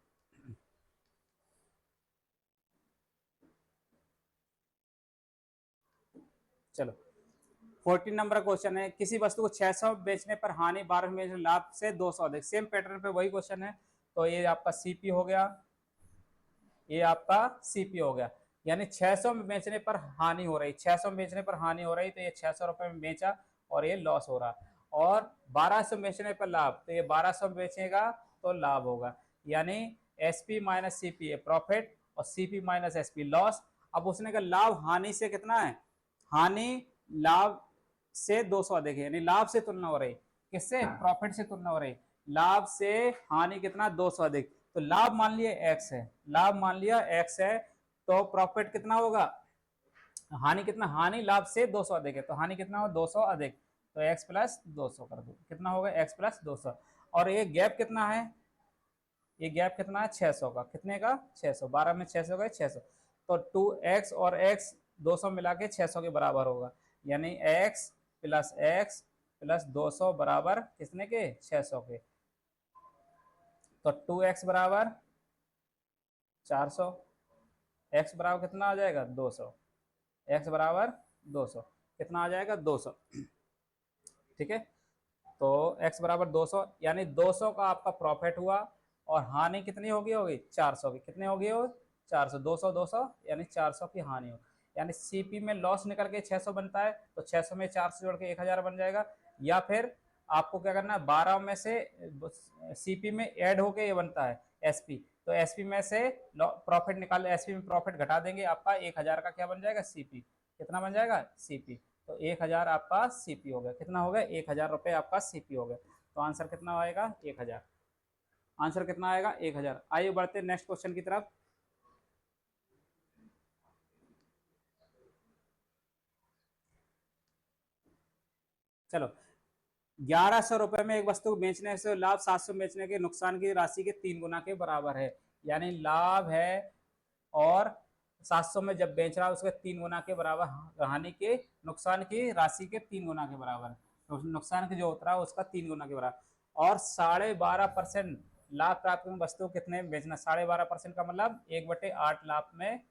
चलो 14 नंबर क्वेश्चन है, किसी वस्तु को 600 बेचने पर हानि, 12 में बेचने लाभ से 200 अधिक। सेम पैटर्न पे वही क्वेश्चन है, तो ये आपका सीपी हो गया, ये आपका सीपी हो गया। यानी 600 में बेचने पर हानि हो रही, 600 में बेचने पर हानि हो रही, तो ये 600 रुपए में बेचा और ये लॉस हो रहा। और 1200 बेचने पर लाभ, तो ये 1200 में बेचेगा तो लाभ होगा। यानी एसपी माइनस सीपी प्रॉफिट और सीपी माइनस एसपी लॉस। अब उसने कहा लाभ हानि से कितना है? हानि लाभ से 200 अधिक है, यानी लाभ से तुलना हो रही, किससे? प्रॉफिट से तुलना हो रही। लाभ से हानि कितना? 200 अधिक। तो लाभ मान लिया एक्स है, लाभ मान लिया एक्स है, तो प्रॉफिट कितना होगा? हानि कितना? हानि लाभ से 200 अधिक है, तो हानि कितना होगा? 200 अधिक, तो x प्लस 200 कर दो, कितना होगा? x plus 200। और ये गैप कितना है? ये गैप कितना है? 600 का। कितने का? 600। 12 में 600 गए 600, तो 2x और x 200 मिला के 600 के बराबर होगा। यानी x प्लस 200 बराबर कितने के? 600 के। तो 2x बराबर 400, x बराबर कितना आ जाएगा? 200। x बराबर 200, कितना आ जाएगा? 200। ठीक है, तो x बराबर 200, यानी 200 का आपका प्रॉफिट हुआ और हानि कितनी होगी 400 की। कितने होगी? 400। 200 200 यानी 400 की हानि हो। यानी सीपी में लॉस निकल के 600 बनता है, तो 600 में 400 जोड़ के 1000 बन जाएगा। या फिर आपको क्या करना है? 12 में से सीपी में ऐड होके ये बनता है एसपी, तो एसपी में से प्रॉफिट निकाल, एसपी में प्रॉफिट घटा देंगे, आपका 1000 का क्या बन जाएगा? सीपी। कितना बन जाएगा? सीपी। तो 1000 आपका सीपी हो गया। कितना हो गया? 1000 रुपये आपका सीपी हो गया। तो आंसर कितना आएगा? 1000। आंसर कितना आएगा? 1000। आइए बढ़ते हैं नेक्स्ट क्वेश्चन की तरफ। चलो 1100 रुपए में एक वस्तु को बेचने से लाभ 700 बेचने के नुकसान की राशि के 3 गुना के बराबर है। यानी लाभ है और 700 में जब बेच रहा है उसके 3 गुना के बराबर, हानि के नुकसान की राशि के 3 गुना के बराबर, तो नुकसान की जो होता है उसका 3 गुना के बराबर। और 12.5% लाभ प्राप्त वस्तु कितने में बेचना? 12.5% का मतलब 1/8 लाभ में,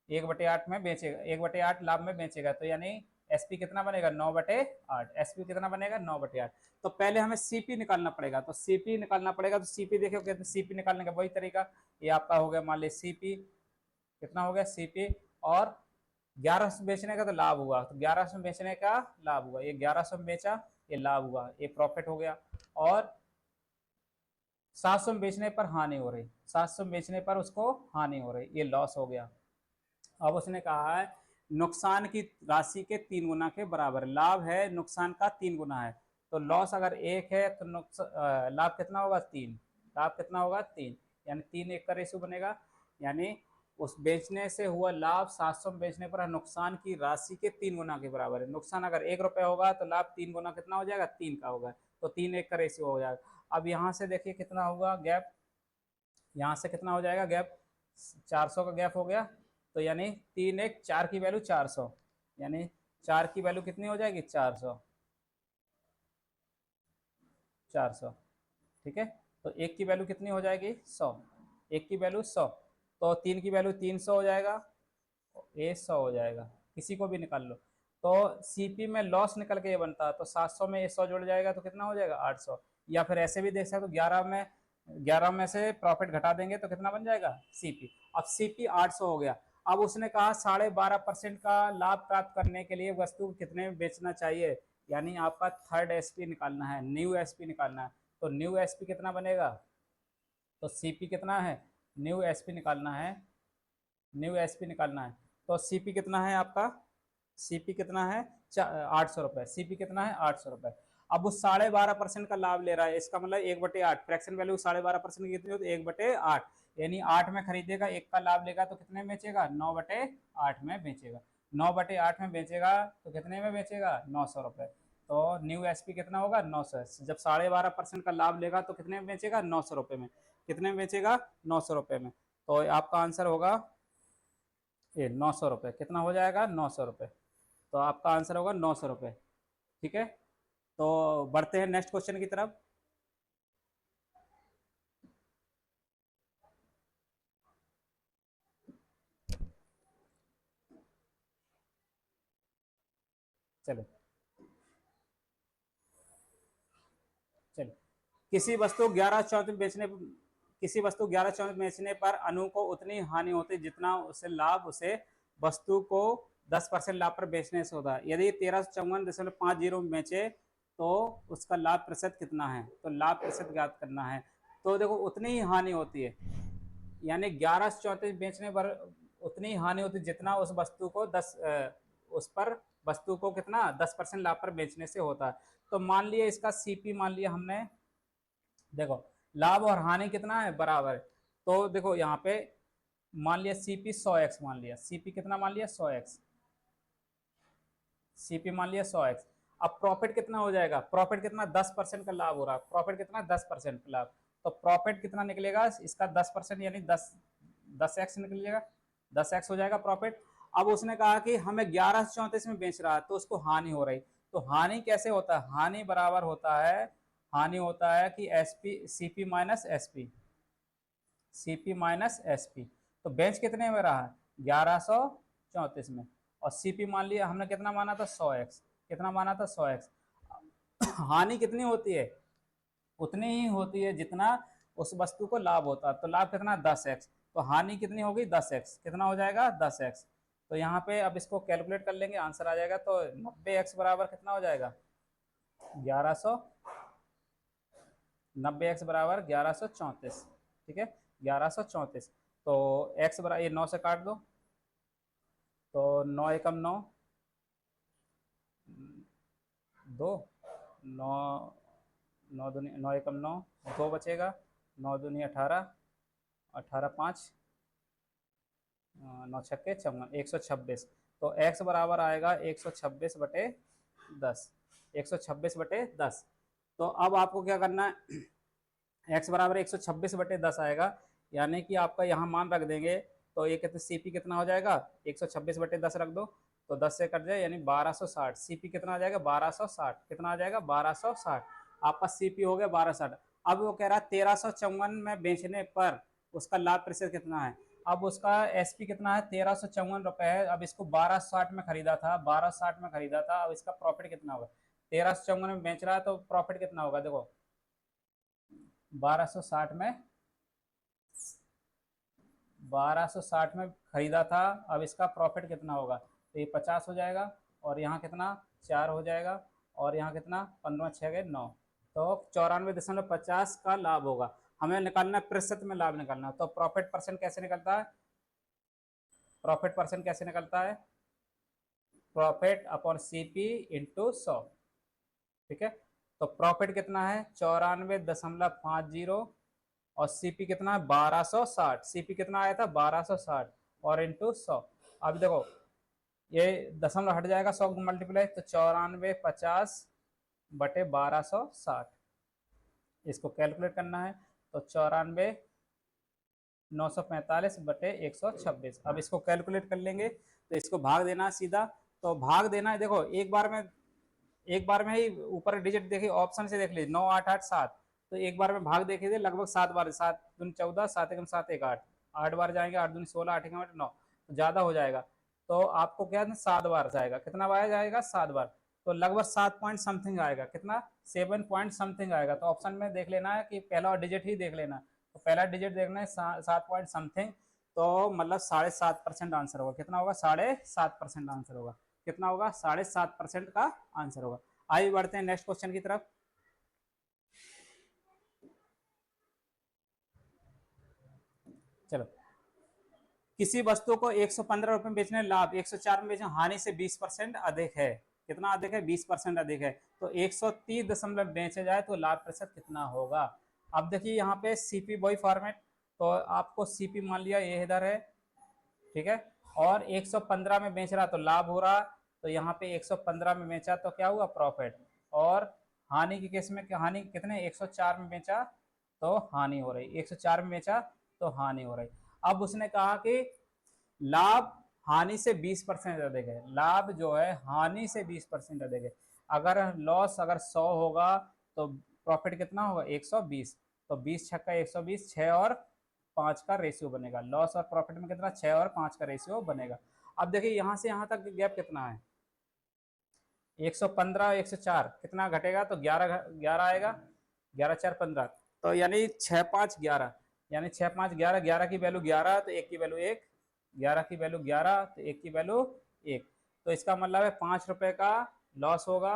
1/8 में बेचेगा, 1/8 लाभ में बेचेगा, तो यानी एसपी कितना बनेगा? 9/8। एसपी कितना बनेगा? 9/8। तो पहले हमें सीपी निकालना पड़ेगा, तो सीपी निकालना पड़ेगा, तो सीपी देखो कहते हैं सीपी निकालने का वही तरीका। ये आपका हो गया मान लीजिए सीपी, कितना हो गया? सीपी। और 1100 बेचने का तो लाभ हुआ, तो 1100 बेचने का लाभ हुआ, ये 1100 बेचा, ये लाभ हुआ, ये प्रॉफिट हो गया। और 700 बेचने पर हानि हो रही, 700 बेचने पर उसको हानि हो रही, ये लॉस हो गया। अब उसने कहा है नुकसान की राशि के 3 गुना के बराबर। लाभ है नुकसान का 3 गुना है, तो लॉस अगर 1 है तो लाभ कितना होगा? 3। लाभ कितना होगा? 3। यानी 3:1 का रेशो बनेगा। यानी उस बेचने से हुआ लाभ 700 बेचने पर नुकसान की राशि के 3 गुना के बराबर है। नुकसान अगर 1 रुपये होगा तो लाभ 3 गुना कितना हो जाएगा? 3 का होगा, तो 3:1 का रेशियो हो जाएगा। अब यहाँ से देखिए कितना होगा गैप, यहाँ से कितना हो जाएगा गैप? 400 का गैप हो गया, तो यानी 3:1 4 की वैल्यू 400, यानी 4 की वैल्यू कितनी हो जाएगी? 400, 400। ठीक है, तो 1 की वैल्यू कितनी हो जाएगी? 100, 1 की वैल्यू 100, तो 3 की वैल्यू 300 हो जाएगा, ये 100 हो जाएगा, किसी को भी निकाल लो। तो सीपी में लॉस निकल के ये बनता है, तो 700 में ये 100 जुड़ जाएगा तो कितना हो जाएगा? 800। या फिर ऐसे भी देख सकते हो 11 में से प्रॉफिट घटा देंगे तो कितना बन जाएगा? सीपी। अब सीपी 800 हो गया। अब उसने कहा 12.5% का लाभ प्राप्त करने के लिए वस्तु को कितने में बेचना चाहिए? यानी आपका थर्ड एसपी निकालना है, न्यू एसपी निकालना है। तो न्यू एसपी कितना बनेगा, तो सीपी कितना है, न्यू एसपी निकालना है, न्यू एसपी निकालना है। तो सीपी कितना है आपका, सीपी कितना है 800 रुपये, सीपी कितना है 800 रुपये। अब वो 12.5% का लाभ ले रहा है, इसका मतलब 1/8, फ्रैक्शन वैल्यू 12.5% की कितनी होती है, 1/8, यानी 8 में खरीदेगा, 1 का लाभ लेगा तो कितने में बेचेगा, 9/8 में बेचेगा। 9/8 में बेचेगा तो कितने में बेचेगा, 900 रुपये। तो न्यू एसपी कितना होगा 900, जब 12.5% का लाभ लेगा तो कितने में बेचेगा, 900 रुपये में। कितने में बेचेगा, 900 रुपये में। तो आपका आंसर होगा ये 900 रुपये, कितना हो जाएगा 900 रुपये। तो आपका आंसर होगा 900 रुपये। ठीक है, तो बढ़ते हैं नेक्स्ट क्वेश्चन की तरफ। चलो चलो, किसी वस्तु 11/34 बेचने, किसी वस्तु 11/34 बेचने पर अनु को उतनी हानि होती जितना उसे लाभ उसे वस्तु को 10% लाभ पर बेचने से होता है। यदि 1354.50 में बेचे तो उसका लाभ प्रतिशत कितना है, तो लाभ प्रतिशत ज्ञात करना है। तो देखो उतनी ही हानि होती है, यानी 11/34 बेचने पर उतनी ही हानि होती जितना उस वस्तु को उस पर वस्तु को कितना 10% लाभ पर बेचने से होता है। तो मान लिया इसका सीपी मान लिया हमने, देखो लाभ और हानि कितना है बराबर है। तो देखो यहाँ पे मान लिया सीपी 100x, मान लिया सीपी कितना, मान लिया 100x, सीपी मान लिया 100x। अब प्रॉफिट कितना हो जाएगा, प्रॉफिट कितना 10% का लाभ हो रहा है, प्रॉफिट कितना 10% का लाभ। तो प्रॉफिट कितना निकलेगा इसका 10%, यानी 10x निकलेगा, 10x हो जाएगा प्रॉफिट। अब उसने कहा कि हमें 11/34 में बेच रहा है तो उसको हानि हो रही। तो हानि कैसे होता है, हानि बराबर होता है, हानि होता है कि SP CP minus SP, CP minus SP. तो बेच कितने में रहा, 1134 में, और सीपी मान लिया हमने कितना माना था 100x, कितना माना था 100x। हानि कितनी होती है, उतनी ही होती है जितना उस वस्तु को लाभ होता है। तो लाभ कितना 10x, तो हानि कितनी होगी 10x, कितना हो जाएगा 10x। तो यहाँ पे अब इसको कैलकुलेट कर लेंगे, आंसर आ जाएगा। तो 90x बराबर कितना हो जाएगा 1100, 90x बराबर 1134। ठीक है 1134। तो x बराबर ये 9 से काट दो, तो 9 एकम 9, 2, 9, 9 एकम 9, 2 बचेगा, 9 दूनी 18, 18 5, 9 छक्के 56, 126। तो x बराबर आएगा 126/10, 126/10। तो अब आपको क्या करना है, x बराबर 126/10 आएगा, यानी कि आपका यहाँ मान रख देंगे। तो ये कितने सीपी कितना हो जाएगा, 126/10 रख दो, तो 10 से कट जाए, यानी 1260। सीपी कितना आ जाएगा 1260, कितना आ जाएगा 1260। आपका सीपी हो गया 1260। अब वो कह रहा है 1354 में बेचने पर उसका लाभ प्रतिशत कितना है। अब उसका एसपी कितना है 1354 रुपये है। अब इसको 1260 में खरीदा था, 1260 में खरीदा था। अब इसका प्रॉफिट कितना होगा, 1354 में बेच रहा है तो प्रॉफिट कितना होगा, देखो 1260 में, 1260 में खरीदा था। अब इसका प्रॉफिट कितना होगा, तो ये 50 हो जाएगा, और यहाँ कितना 4 हो जाएगा, और यहाँ कितना 15 6 गए 9, तो 94.50 का लाभ होगा। हमें निकालना है प्रतिशत में लाभ निकालना है। तो प्रॉफिट परसेंट कैसे निकलता है, प्रॉफिट परसेंट कैसे निकलता है, प्रॉफिट अपॉन सीपी इंटू 100। ठीक है, तो प्रॉफिट कितना है 94.50, और सीपी कितना है 1260, सीपी कितना आया था 1260, और इंटू 100। अब देखो ये दशमलव हट जाएगा 100 मल्टीप्लाई, तो 94/50, इसको कैलकुलेट करना है। तो 94/945/126। अब इसको कैलकुलेट कर लेंगे, तो इसको भाग देना है सीधा। तो भाग देना है, देखो एक बार में ही ऊपर डिजिट देखिए, ऑप्शन से देख लीजिए 9 8 8 7। तो एक बार में भाग देखे थे लगभग 7 बार, 7 दूनी 14, 7 एकम 7 1 8, 8 बार जाएंगे, 8 दूनी 16, 8 एकम 9, तो ज़्यादा हो जाएगा। तो आपको क्या 7 बार जाएगा, कितना बार जाएगा 7 बार, तो लगभग 7 पॉइंट समथिंग आएगा, कितना 7 पॉइंट समथिंग आएगा। तो ऑप्शन में देख लेना है कि पहला डिजिट ही देख लेना, तो पहला डिजिट देखना है 7 पॉइंट समथिंग, तो मतलब 7.5% आंसर होगा। कितना होगा 7.5% आंसर होगा, कितना होगा 7.5% का आंसर होगा। आइए बढ़ते हैं नेक्स्ट क्वेश्चन की तरफ। चलो, किसी वस्तु को 115 रुपए में बेचने लाभ 104 में बेचने हानि से 20% अधिक है। कितना अधिक है? 20% अधिक है। तो 130 बेचे जाए तो लाभ प्रतिशत कितना होगा? अब देखिए यहाँ पे सीपी वही फॉर्मेट, तो आपको सीपी मान लिया ये इधर है, ठीक है, और 115 में बेच रहा तो लाभ हो रहा, तो यहाँ पे 115 में बेचा तो क्या हुआ? प्रॉफिट। और हानि के केस में हानि कितने? 104 में बेचा तो हानि हो रही, 104 में बेचा तो हानि हो रही। अब उसने कहा कि लाभ हानि से 20% अधिक है। लाभ जो है हानि से 20% अधिक है। अगर लॉस अगर 100 होगा तो प्रॉफिट कितना होगा? 120। तो 20 छक्का 120, 6 और 5 का रेशियो बनेगा। लॉस और प्रॉफिट में कितना? 6 और 5 का रेशियो बनेगा। अब देखिए यहाँ से यहाँ तक गैप कितना है? 115 104 कितना घटेगा? तो 11 11 आएगा, 11 4 15, तो यानी 6 5 11, यानी 6 5 11, 11 की वैल्यू 11 तो 1 की वैल्यू 1, 11 की वैल्यू 11 तो 1 की वैल्यू 1। तो इसका मतलब है 5 रुपए का लॉस होगा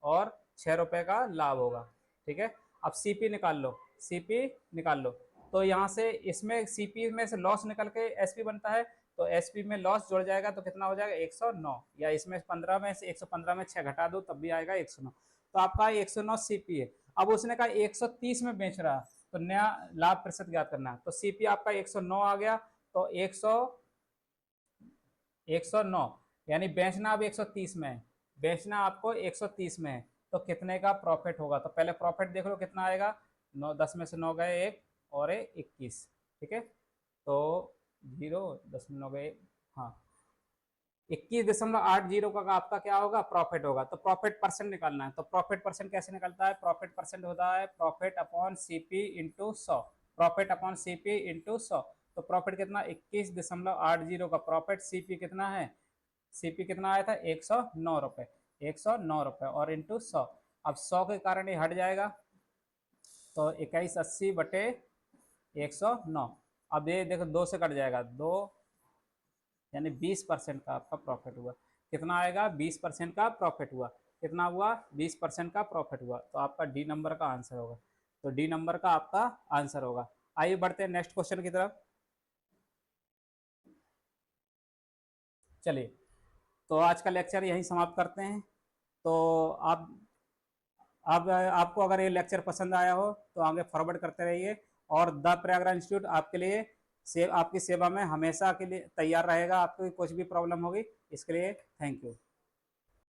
और 6 रुपए का लाभ होगा, ठीक है। अब सीपी निकाल लो, सीपी निकाल लो। तो यहाँ से इसमें सीपी में से लॉस निकल के एसपी बनता है, तो एसपी में लॉस जुड़ जाएगा तो कितना हो जाएगा? 109, या इसमें 15 में से 115 में 6 घटा दो तब भी आएगा 109। तो आपका 109 सीपी है। अब उसने कहा 130 में बेच रहा, तो नया लाभ प्रतिशत ज्ञात करना है। तो सीपी आपका 109 आ गया, तो 109 यानी बेचना अब 130 में है, बेचना आपको 130 में है, तो कितने का प्रॉफिट होगा? तो पहले प्रॉफिट देख लो कितना आएगा। 9 10 में से 9 गए 1 और 21, ठीक है। तो 0 10 में 9 गए, हाँ 21.80 का आपका क्या होगा? प्रॉफिट होगा। तो प्रॉफिट परसेंट निकालना है। तो प्रॉफिट परसेंट कैसे निकलता है? प्रॉफिट परसेंट होता है profit upon CP into 100, profit upon CP into 100। तो प्रॉफिट कितना? 21.80 का प्रॉफिट। सीपी कितना है? सीपी कितना आया था? 109 रुपए, 109 रुपए और इंटू 100। अब 100 के कारण ये हट जाएगा, तो 2180 बटे 109। अब ये देखो 2 से कट जाएगा, 2 यानी 20% का आपका प्रॉफिट हुआ। कितना आएगा? 20% का प्रॉफिट हुआ। कितना हुआ? 20% का प्रॉफिट हुआ। तो आपका डी नंबर का आंसर होगा। तो डी नंबर का आपका आंसर होगा। आइए बढ़ते हैं नेक्स्ट क्वेश्चन की तरफ। चलिए, तो आज का लेक्चर यहीं समाप्त करते हैं। तो आप आपको अगर ये लेक्चर पसंद आया हो तो आगे फॉरवर्ड करते रहिए, और द प्रयागराज इंस्टीट्यूट आपके लिए आपकी सेवा में हमेशा के लिए तैयार रहेगा। आपको कुछ भी प्रॉब्लम होगी इसके लिए थैंक यू।